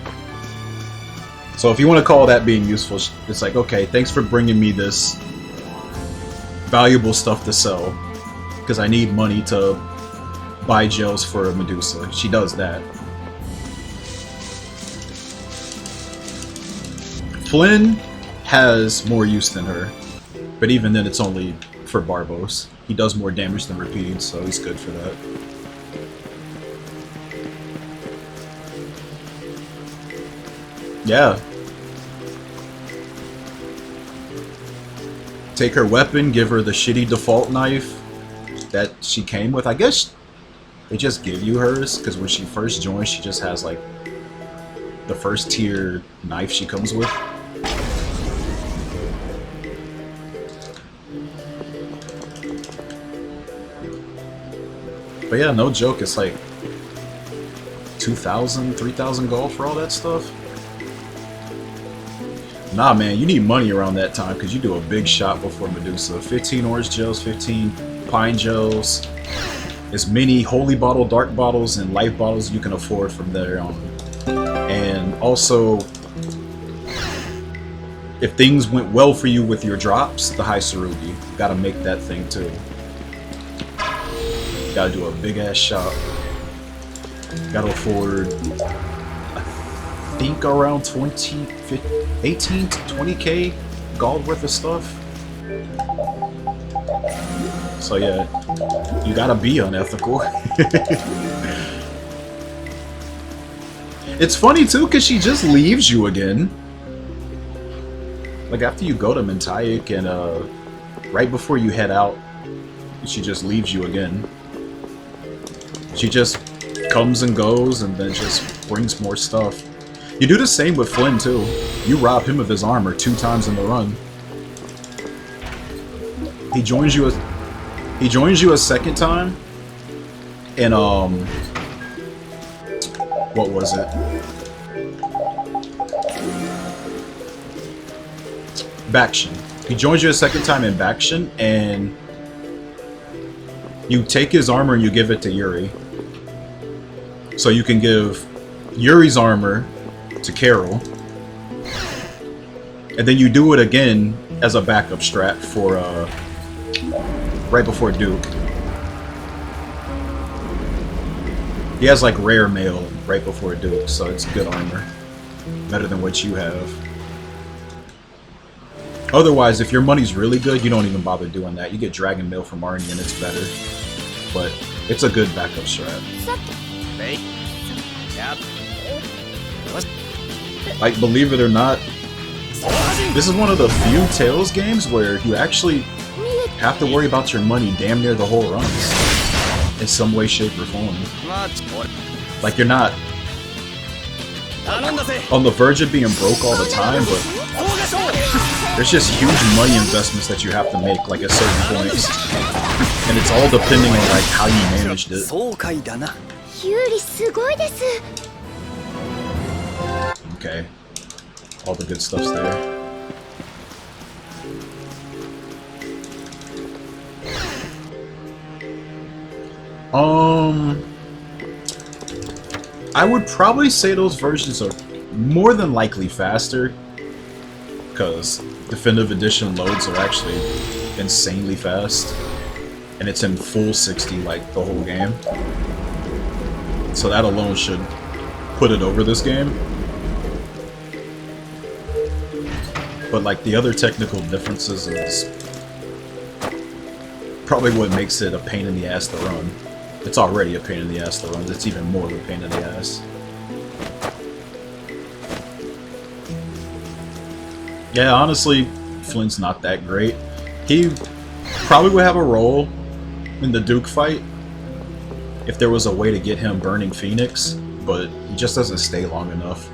So if you want to call that being useful, it's like, okay, thanks for bringing me this valuable stuff to sell, because I need money to buy gels for Medusa. She does that. Flynn has more use than her, but even then it's only for Barbos. He does more damage than Rapide, so he's good for that. Yeah. Take her weapon, give her the shitty default knife that she came with. I guess they just give you hers, because when she first joins, she just has like the first tier knife she comes with. But yeah, no joke, it's like 2,000, 3,000 gold for all that stuff. Nah, man, you need money around that time because you do a big shot before Medusa. 15 orange gels, 15 pine gels, as many holy bottle, dark bottles, and life bottles you can afford from there on. And also, if things went well for you with your drops, the high Sarugi. Gotta make that thing too. Gotta do a big ass shop. Gotta afford, I think, around 20, 18 to 20k gold worth of stuff. So yeah, you gotta be unethical. It's funny too, cause she just leaves you again. Like after you go to Mentaic and right before you head out, she just leaves you again. She just comes and goes and then just brings more stuff. You do the same with Flynn too. You rob him of his armor 2 times in the run. He joins you a second time in what was it? Bakshin. He joins you a second time in Bakshin, and you take his armor and you give it to Yuri. So you can give Yuri's armor to Carol, and then you do it again as a backup strat for right before Duke. He has like rare mail right before Duke, so it's good armor, better than what you have. Otherwise, if your money's really good, you don't even bother doing that. You get Dragon Mail from Arnie and it's better, but it's a good backup strat. Like, believe it or not, this is one of the few Tales games where you actually have to worry about your money damn near the whole run in some way, shape, or form. Like, you're not on the verge of being broke all the time, but there's just huge money investments that you have to make, like, at certain points. And it's all depending on, like, how you managed it. Okay. All the good stuff's there. I would probably say those versions are more than likely faster, because Definitive Edition loads are actually insanely fast, and it's in full 60 like the whole game. So that alone should put it over this game. But like the other technical differences is probably what makes it a pain in the ass to run. It's already a pain in the ass to run. It's even more of a pain in the ass. Yeah, honestly, Flynn's not that great. He probably would have a role in the Duke fight if there was a way to get him burning Phoenix, but he just doesn't stay long enough.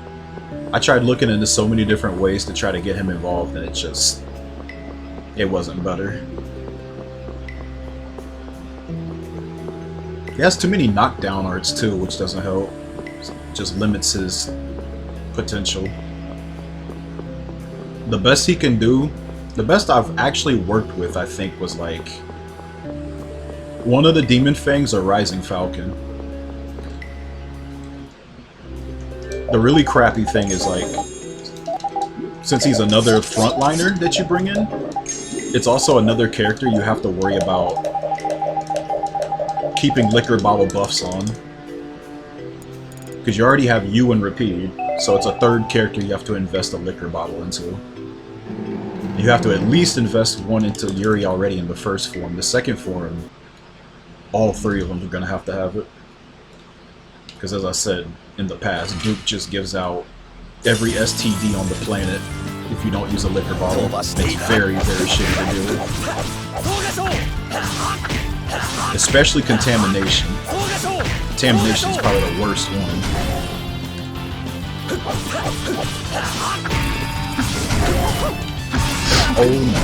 I tried looking into so many different ways to try to get him involved, and it wasn't better. He has too many knockdown arts too, which doesn't help. It just limits his potential. The best he can do, the best I've actually worked with, I think, was like one of the Demon Fangs or Rising Falcon. The really crappy thing is, like, since he's another frontliner that you bring in, it's also another character you have to worry about keeping liquor bottle buffs on, because you already have you and Rapide, so it's a third character you have to invest a liquor bottle into. You have to at least invest one into Yuri already in the first form. The second form, all three of them are going to have it, because as I said in the past, Duke just gives out every STD on the planet if you don't use a liquor bottle. It's very, very shitty to deal with. Especially Contamination. Contamination is probably the worst one. Oh no.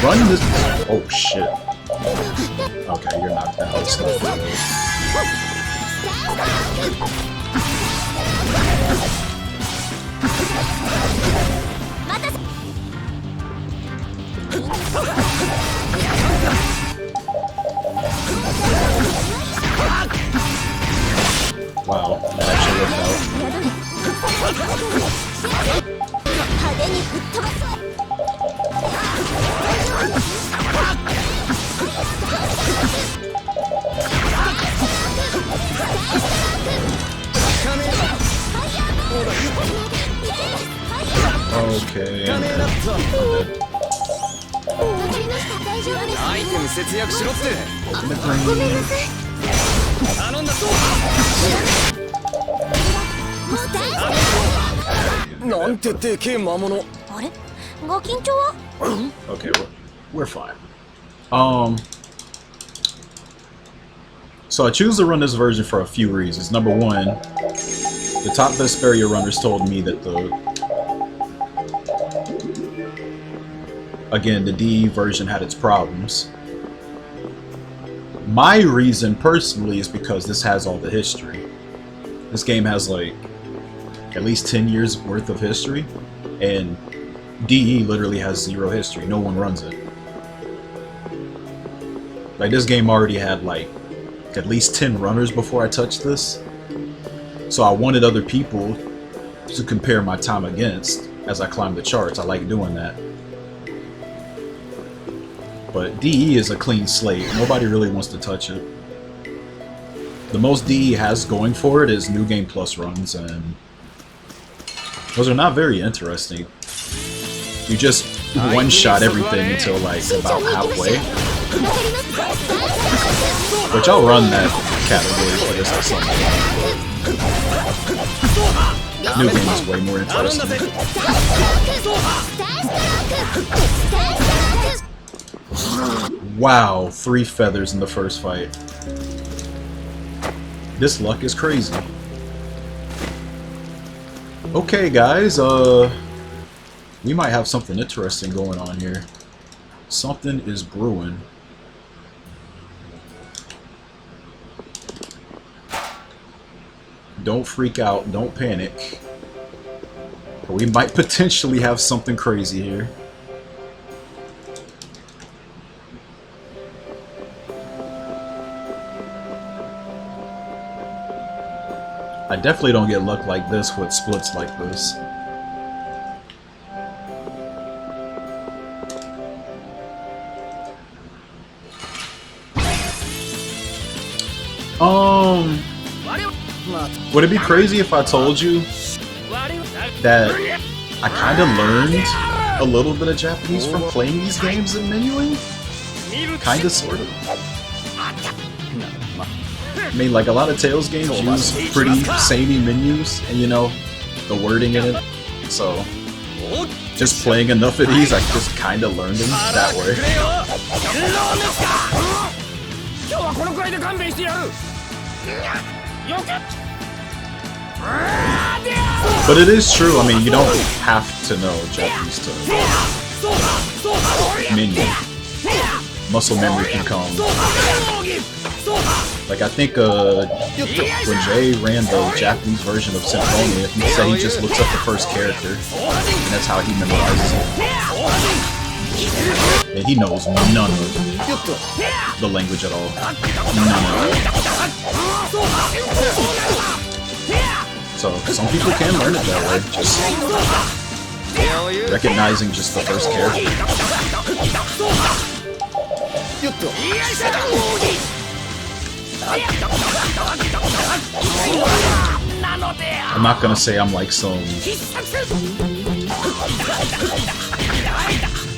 Run this. Oh shit. Okay, you're not that. That's not good. Wow, that actually worked out. Okay, I'm dead. Okay, we're fine. So I choose to run this version for a few reasons. Number one, the top Vesperia runners told me that the DE version had its problems. My reason personally is because this has all the history. This game has like at least 10 years worth of history, and DE literally has 0 history. No one runs it. Like, this game already had like at least 10 runners before I touched this, so I wanted other people to compare my time against as I climbed the charts. I like doing that. But DE is a clean slate. Nobody really wants to touch it. The most DE has going for it is New Game Plus runs, and those are not very interesting. You just one-shot everything until like about halfway. Which I'll run that category for this at some point. New game is way more interesting. Wow, 3 feathers in the first fight. This luck is crazy. Okay, guys, we might have something interesting going on here. Something is brewing. Don't freak out, don't panic. We might potentially have something crazy here. I definitely don't get luck like this with splits like this. Would it be crazy if I told you that I kind of learned a little bit of Japanese from playing these games and menuing? Kinda, sorta. I mean, like, a lot of Tales games use pretty samey menus, and you know, the wording in it. So, just playing enough of these, I just kinda learned them that way. But it is true, I mean, you don't have to know Japanese to menu. Muscle memory can come. Like, I think when Jay ran the Japanese version of Symphonia, he said he just looks up the first character, and that's how he memorizes it. And he knows none of the language at all. None of it. So, some people can learn it that way, just recognizing just the first character. I'm not gonna say I'm like some, you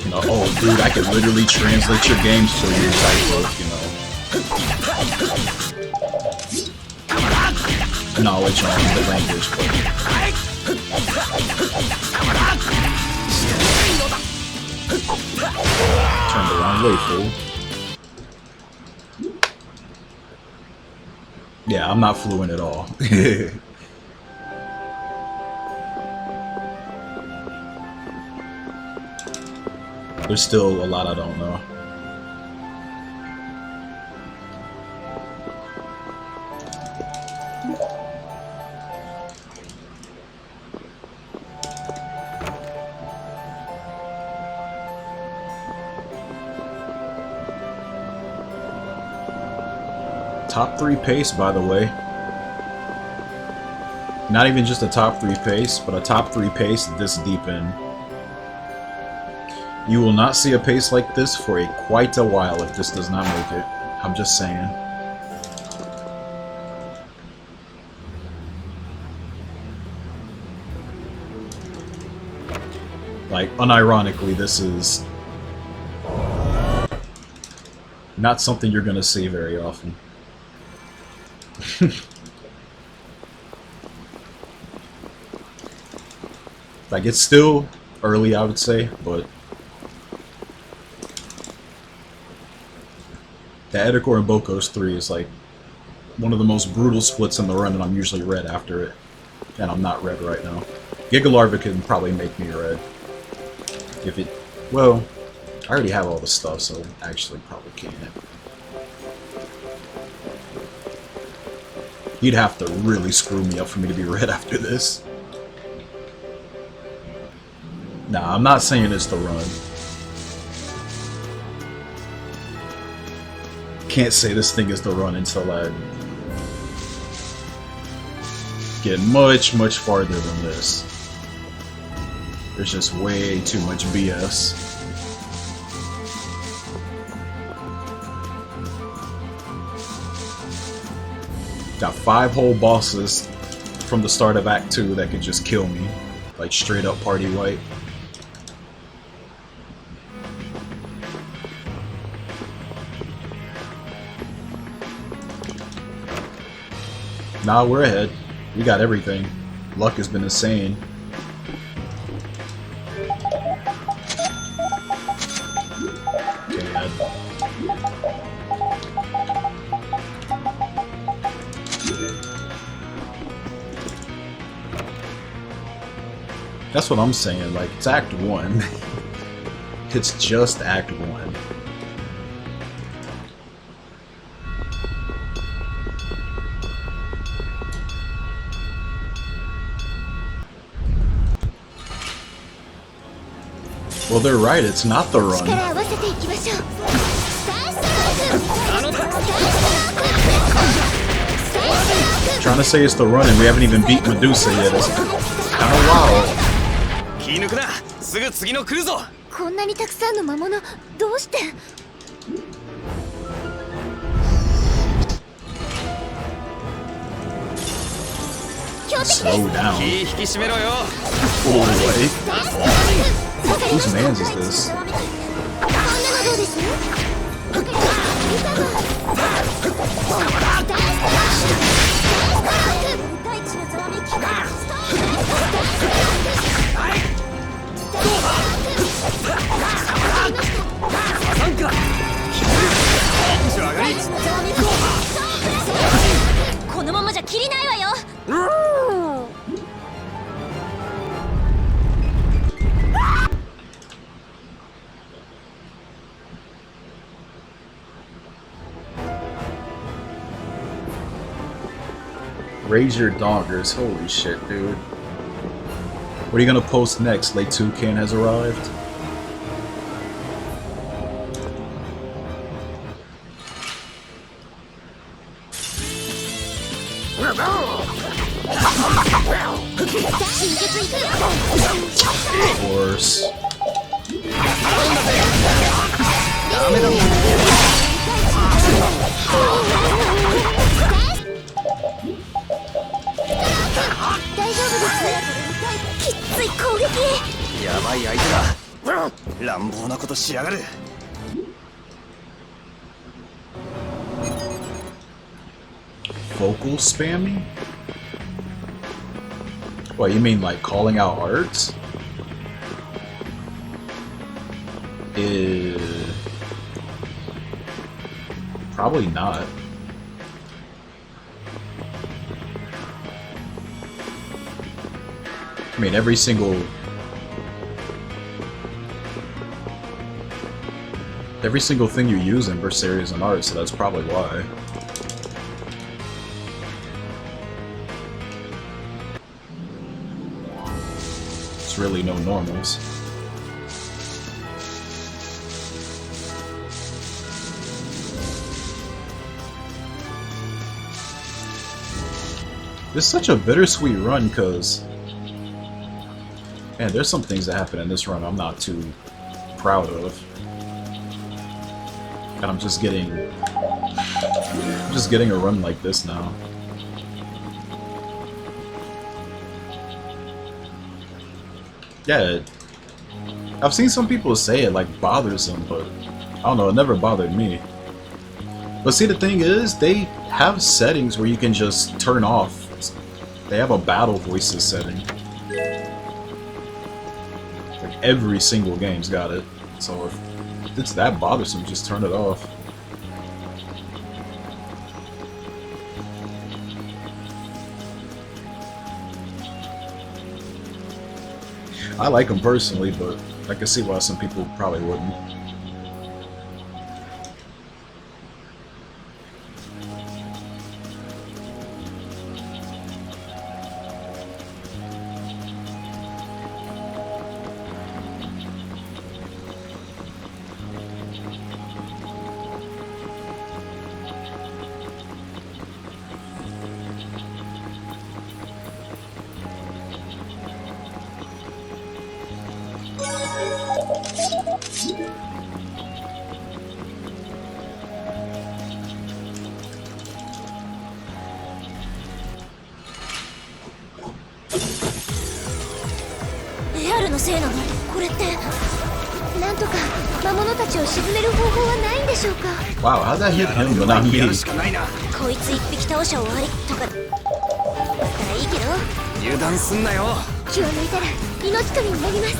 know, oh dude, I can literally translate your games for you type of, you know, knowledge on the language, but turn the wrong way, fool. Yeah, I'm not fluent at all. There's still a lot I don't know. Top 3 pace, by the way. Not even just a top 3 pace, but a top 3 pace this deep in. You will not see a pace like this for quite a while if this does not make it. I'm just saying. Like, unironically, this is not something you're gonna see very often. Like, it's still early, I would say, but the Edicor and Bokos 3 is like one of the most brutal splits in the run, and I'm usually red after it. And I'm not red right now. Gigalarva can probably make me red. If it... well, I already have all the stuff, so actually probably can't. He'd have to really screw me up for me to be red after this. Nah, I'm not saying it's the run. Can't say this thing is the run until I get much, much farther than this. There's just way too much BS. Got 5 whole bosses from the start of Act 2 that could just kill me. Like, straight up party wipe. Nah, we're ahead. We got everything. Luck has been insane. Okay, that's what I'm saying, like, it's Act 1. It's just Act 1. Well, they're right, it's not the run. Trying to say it's the run and we haven't even beat Medusa yet. It's kind of wild. Slow down. Oh, wait. Whose man's is this? Raise your doggers. Holy shit, dude. What are you gonna post next? Late Toucan has arrived? Of course. Vocal spamming? What, you mean like calling out arts? Probably not. I mean, every single thing you use in Vesperia is an art, so that's probably why. It's really no normals. It's such a bittersweet run, because man, there's some things that happen in this run I'm not too proud of. And I'm just getting a run like this now. Yeah, I've seen some people say it like bothers them, but I don't know, it never bothered me. But see, the thing is, they have settings where you can just turn off. They have a battle voices setting. Like every single game's got it. So if it's that bothersome, just turn it off. I like them personally, but I can see why some people probably wouldn't. Wow, how'd that hit him but not me? 油断すんなよ。気を抜いたら命取りになります。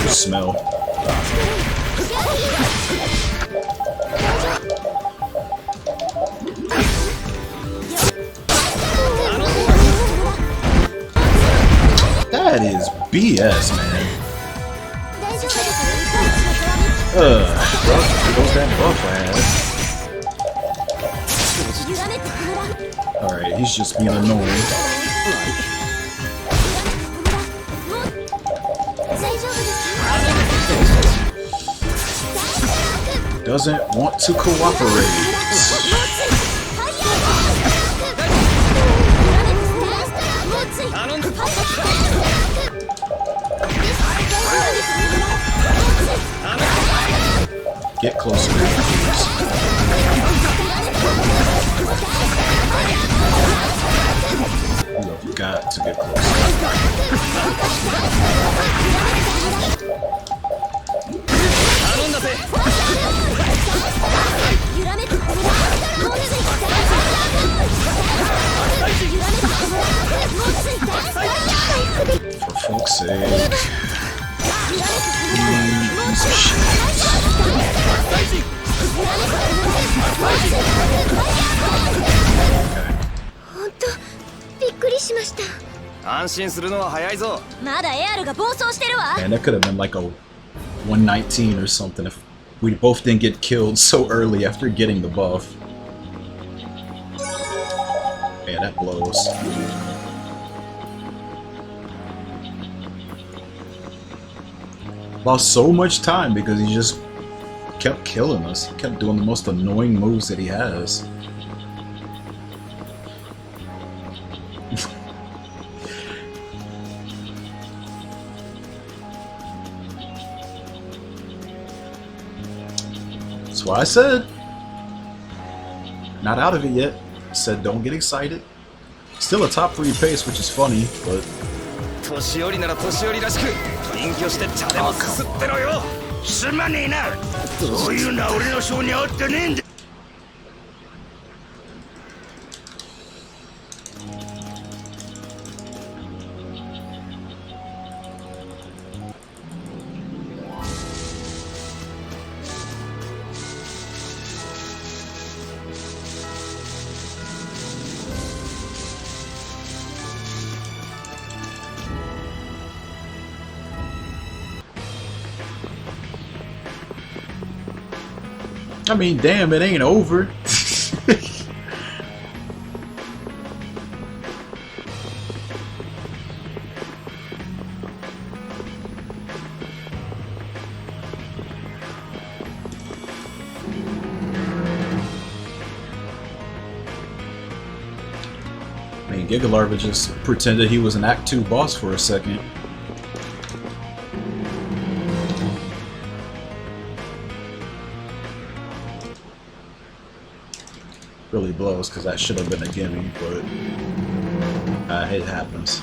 Smell. That is BS, man. Goes that buff ass. Alright, he's just being annoying. Doesn't want to cooperate. Get closer, please. You have got to get closer. For fuck's sake. Piece of shit. Man, that could have been like a 119 or something if we both didn't get killed so early after getting the buff. Man, that blows. Lost so much time because he just kept killing us. He kept doing the most annoying moves that he has. That's why I said, not out of it yet. Said don't get excited. Still a top 3 pace, which is funny, but 年寄りなら年寄りらしく隠居して茶でもすすってろよ。すまねえな。そういうのは俺の性に合ってねえんだ。I mean, damn, it ain't over. I mean, Gigalarva just pretended he was an Act 2 boss for a second. Really blows because that should have been a gimme, but it happens.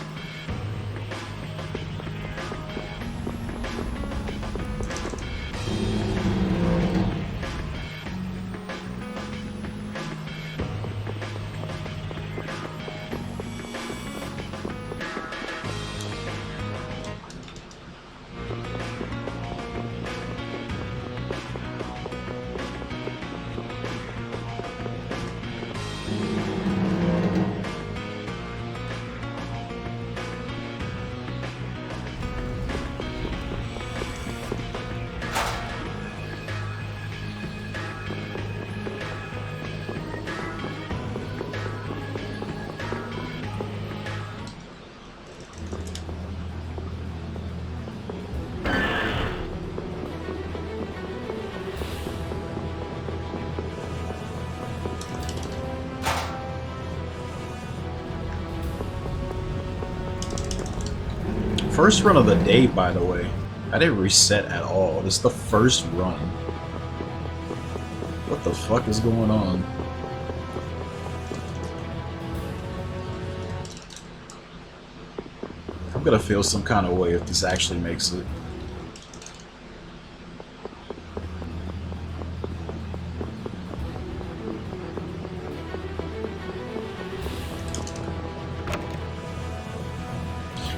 First run of the day, by the way. I didn't reset at all. This is the first run. What What the fuck is going on? I'm gonna feel some kind of way if this actually makes it.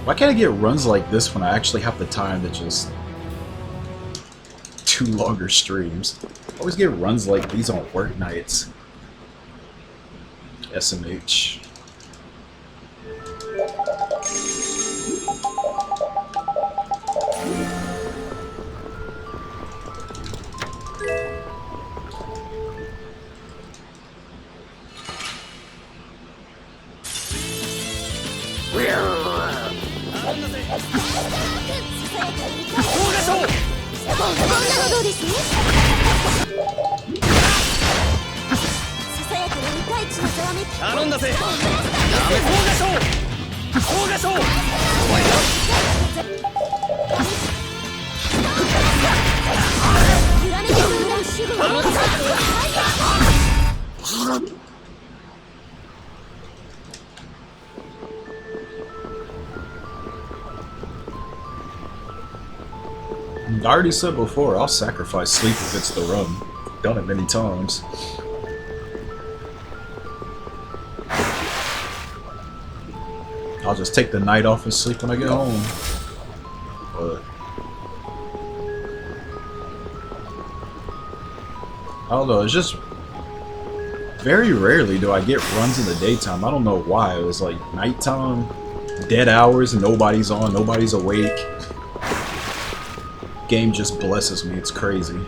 Why can't I get runs like this when I actually have the time to just do longer streams? I always get runs like these on work nights. SMH. I already said before, I'll sacrifice sleep if it's the run. Done it many times. I'll just take the night off and sleep when I get home. But I don't know, it's just very rarely do I get runs in the daytime. I don't know why. It was like nighttime, dead hours, and nobody's on, nobody's awake. Game just blesses me, it's crazy.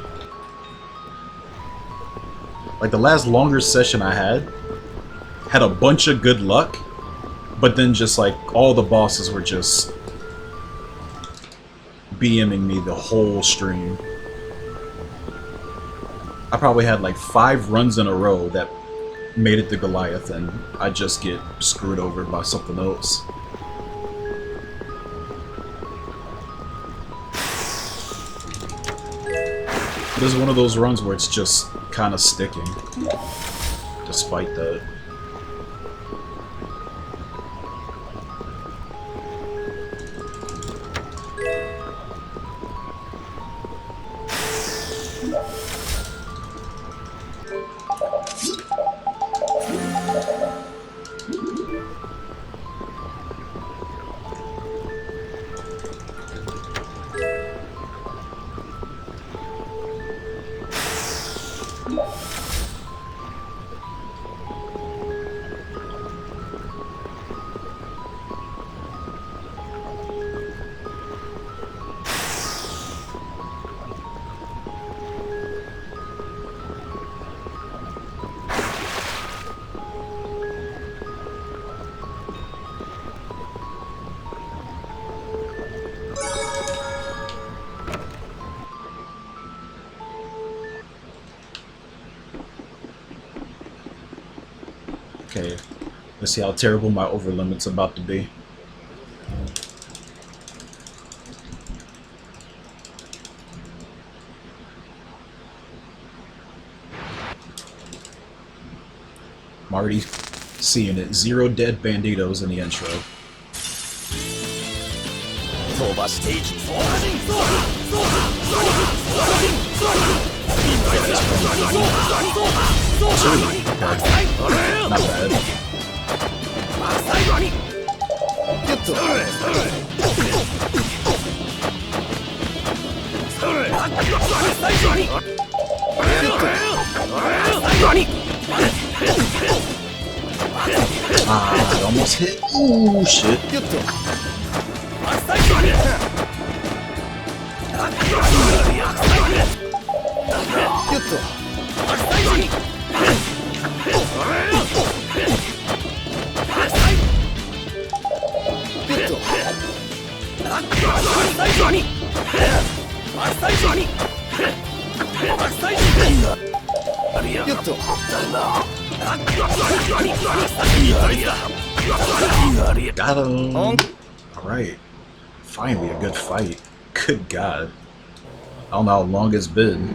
Like the last longer session I had a bunch of good luck, but then just like all the bosses were just BMing me the whole stream. I probably had like 5 runs in a row that made it to Goliath, and I just get screwed over by something else. This is one of those runs where it's just kind of sticking, despite that. Okay, let's see how terrible my overlimit's about to be. I'm already seeing it. 0 dead banditos in the intro. Not bad. Ah, it almost hit. Ooh, shit. Got him. Alright. Finally a good fight. Good God. I don't know how long it's been.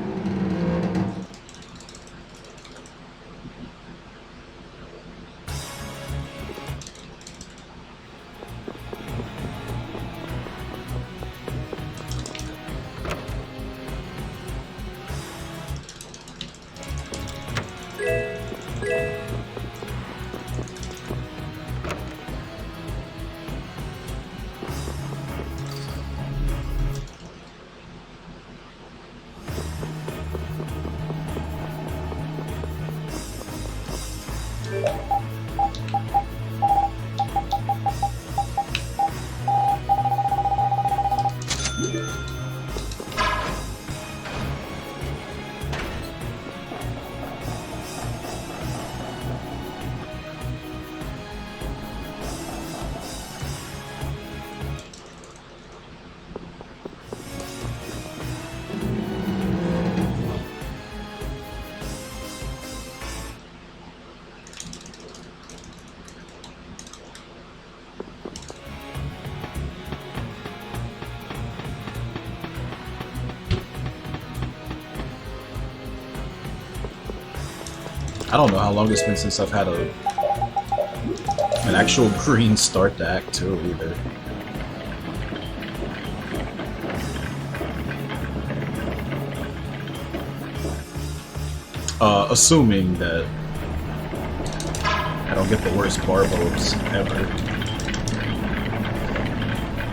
I don't know how long it's been since I've had an actual green start to Act 2 either. Assuming that I don't get the worst barbobes ever.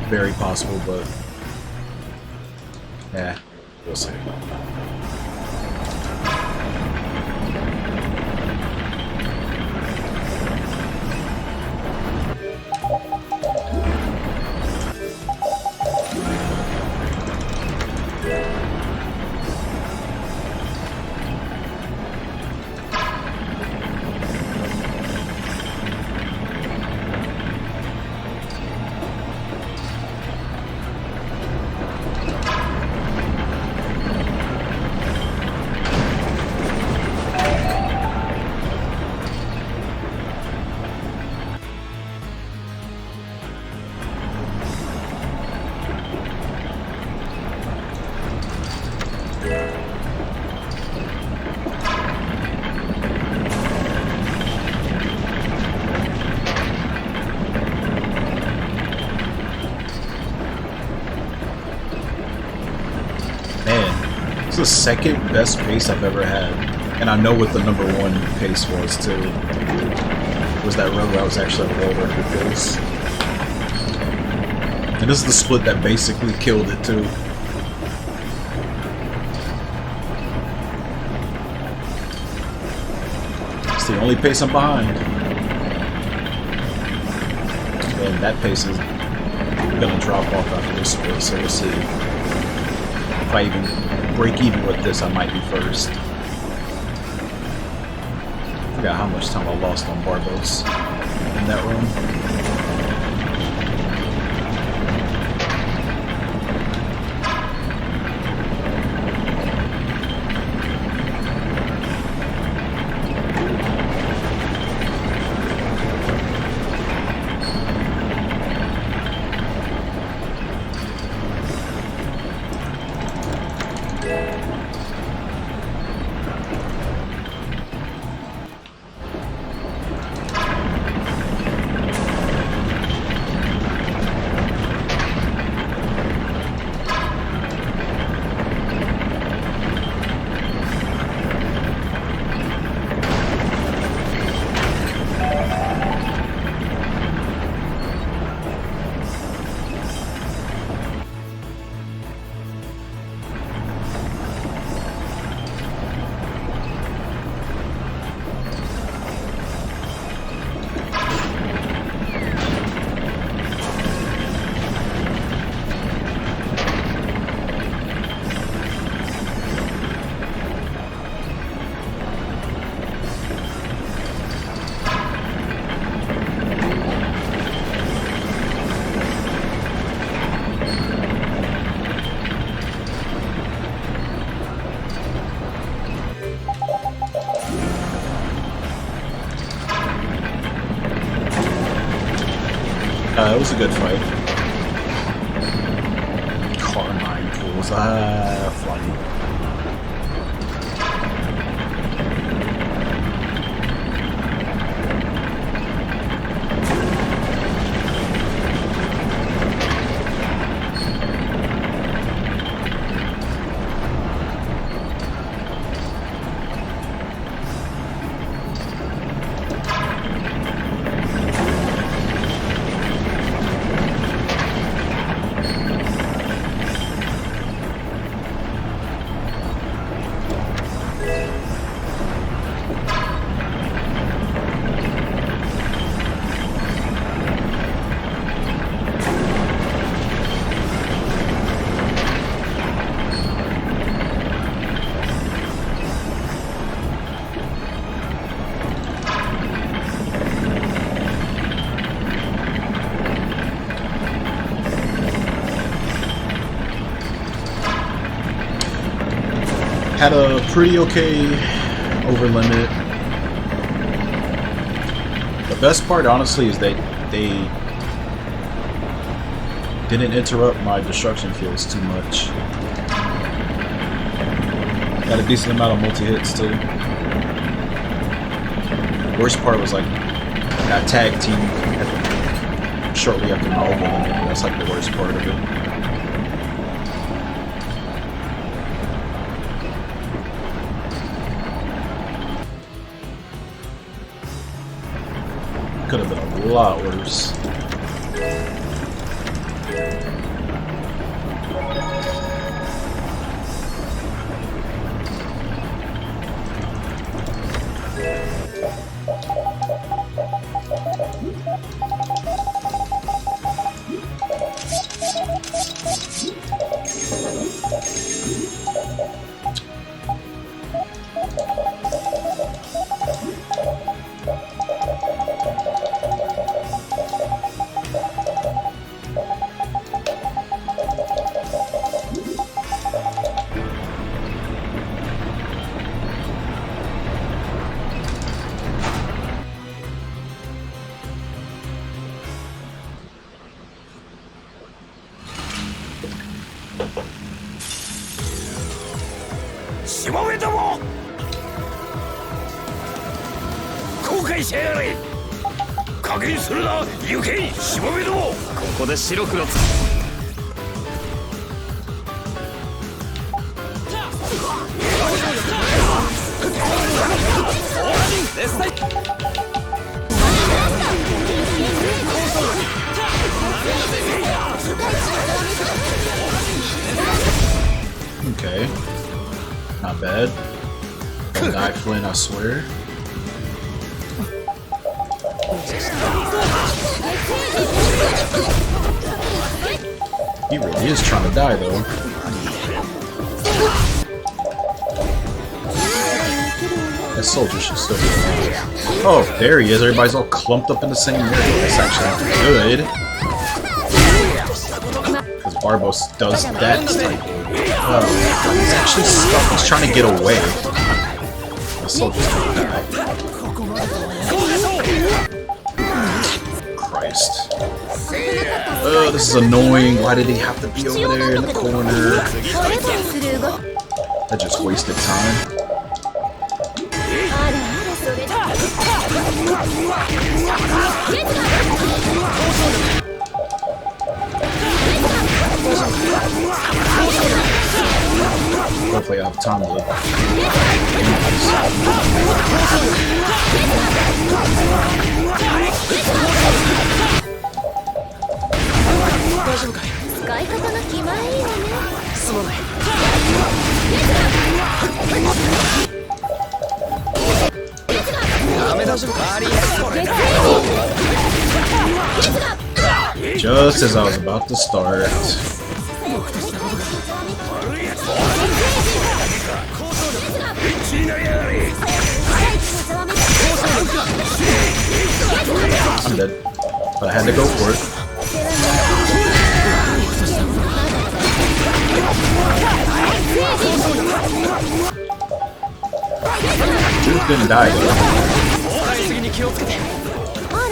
Very possible, but yeah, we'll see. The second best pace I've ever had, and I know what the number one pace was too. Was that run where I was actually at a world record pace, and this is the split that basically killed it too. It's the only pace I'm behind, and that pace is gonna drop off after this split. So we'll see if I even break even with this. I might be first. I forgot how much time I lost on barbells in that run. It was a good fight. Carmine pools. Funny. Had a pretty okay over limit. The best part, honestly, is that they didn't interrupt my destruction fields too much. Got a decent amount of multi-hits too. Worst part was like that tag team shortly after my over limit. That's like the worst part of it. Could have been a lot worse. Okay, not bad. Don't die, Flynn, I swear. He really is trying to die, though. That soldier should still be alive. Oh, there he is. Everybody's all clumped up in the same area. That's actually good. Because Barbos does that type of... Oh, he's actually stuck. He's trying to get away. The soldier's gonna die. Christ. Oh, this is annoying. Why did he have to be over there in the corner? That just wasted time. Hopefully I have time to just as I was about to start. I'm dead, but I had to go for it. Dude didn't die though.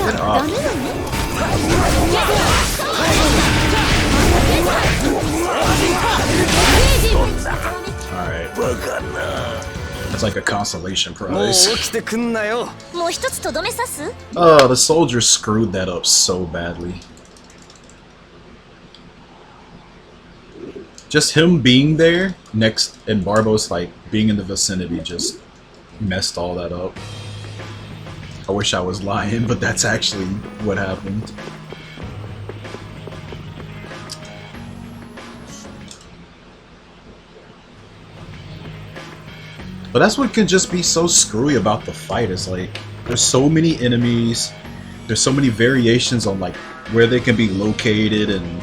Get off. Alright. That's like a consolation prize. Oh, the soldier screwed that up so badly. Just him being there next and Barbos like being in the vicinity just messed all that up. I wish I was lying, but that's actually what happened. But that's what can just be so screwy about the fight, is like there's so many enemies, there's so many variations on like where they can be located, and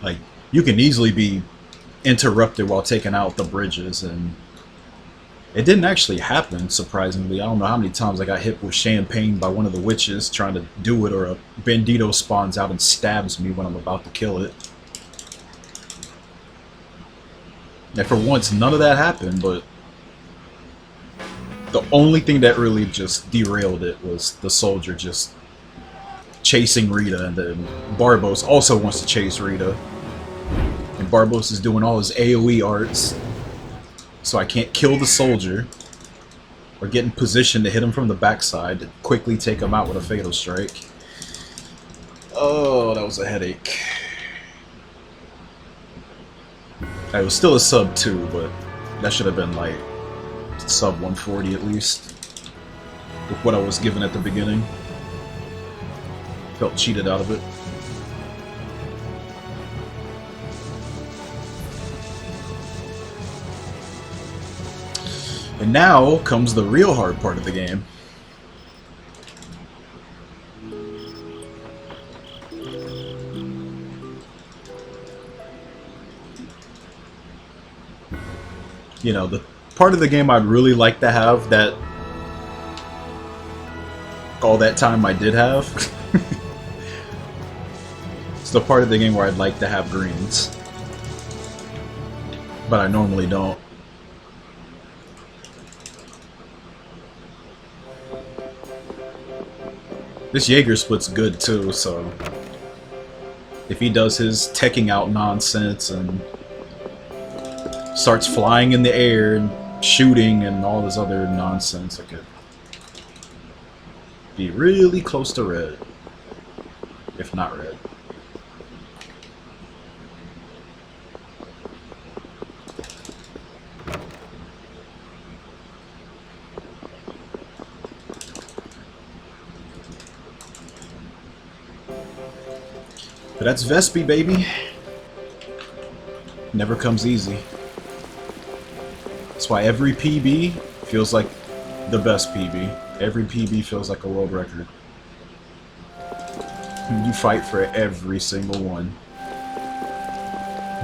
like you can easily be interrupted while taking out the bridges, and it didn't actually happen, surprisingly. I don't know how many times I got hit with champagne by one of the witches trying to do it, or a bandito spawns out and stabs me when I'm about to kill it. And for once, none of that happened, but the only thing that really just derailed it was the soldier just chasing Rita, and then Barbos also wants to chase Rita. And Barbos is doing all his AoE arts, so I can't kill the soldier or get in position to hit him from the backside to quickly take him out with a fatal strike. Oh, that was a headache. It was still a sub 2, but that should have been like sub 140 at least, with what I was given at the beginning. Felt cheated out of it. And now comes the real hard part of the game. You know, the part of the game I'd really like to have that all that time I did have. It's the part of the game where I'd like to have greens, but I normally don't. This Jaeger split's good too, so if he does his teching out nonsense and starts flying in the air and shooting and all this other nonsense, I could be really close to red, if not red. But that's Vespe, baby. Never comes easy. That's why every PB feels like the best PB. Every PB feels like a world record. You fight for every single one.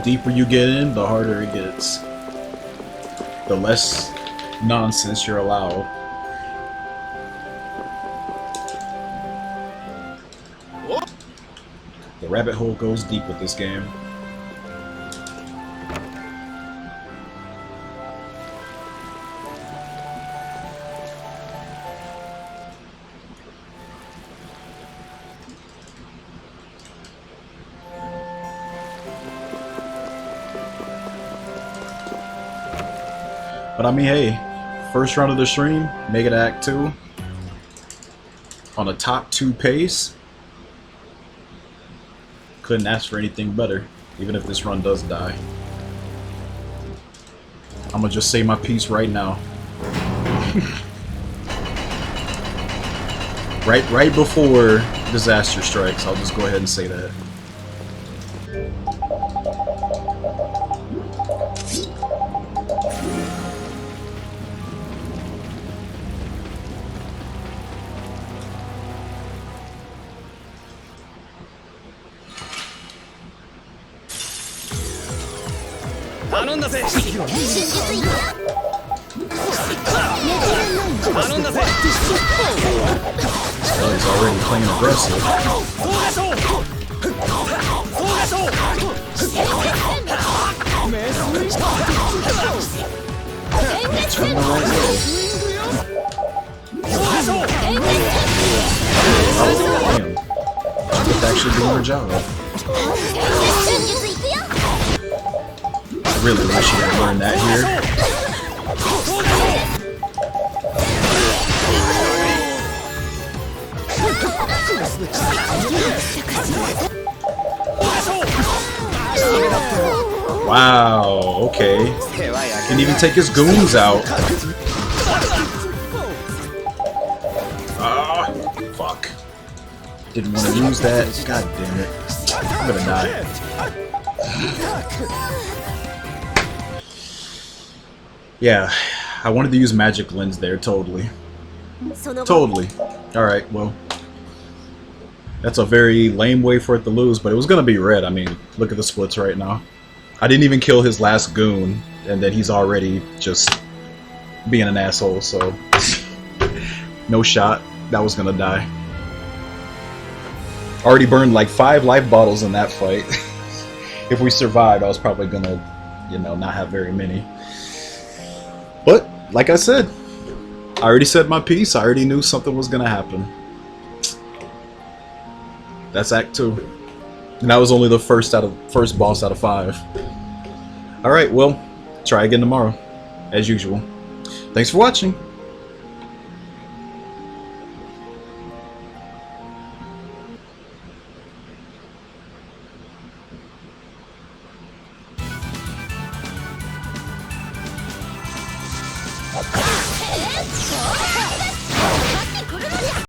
Deeper you get in, the harder it gets. The less nonsense you're allowed. The rabbit hole goes deep with this game. But I mean, hey, first round of the stream, make it Act 2 on a top 2 pace. Couldn't ask for anything better, even if this run does die. I'm gonna just say my piece right now. right before disaster strikes, I'll just go ahead and say that. Oh, he's already playing aggressive. Turn the right way. Oh, damn. She's actually doing her job. I really wish you had learned that here. Wow, okay. Can even take his goons out. Ah, fuck. Didn't want to use that. God damn it. I'm gonna die. Yeah, I wanted to use Magic Lens there, totally. Totally. Alright, well. That's a very lame way for it to lose, but it was gonna be red. I mean, look at the splits right now. I didn't even kill his last goon, and then he's already just being an asshole, so no shot. That was gonna die. Already burned like 5 life bottles in that fight. If we survived, I was probably gonna you know, not have very many. But like I said, I already said my piece. I already knew something was gonna happen. That's Act 2, and that was only the first boss out of 5. All right, well, try again tomorrow, as usual. Thanks for watching.えっ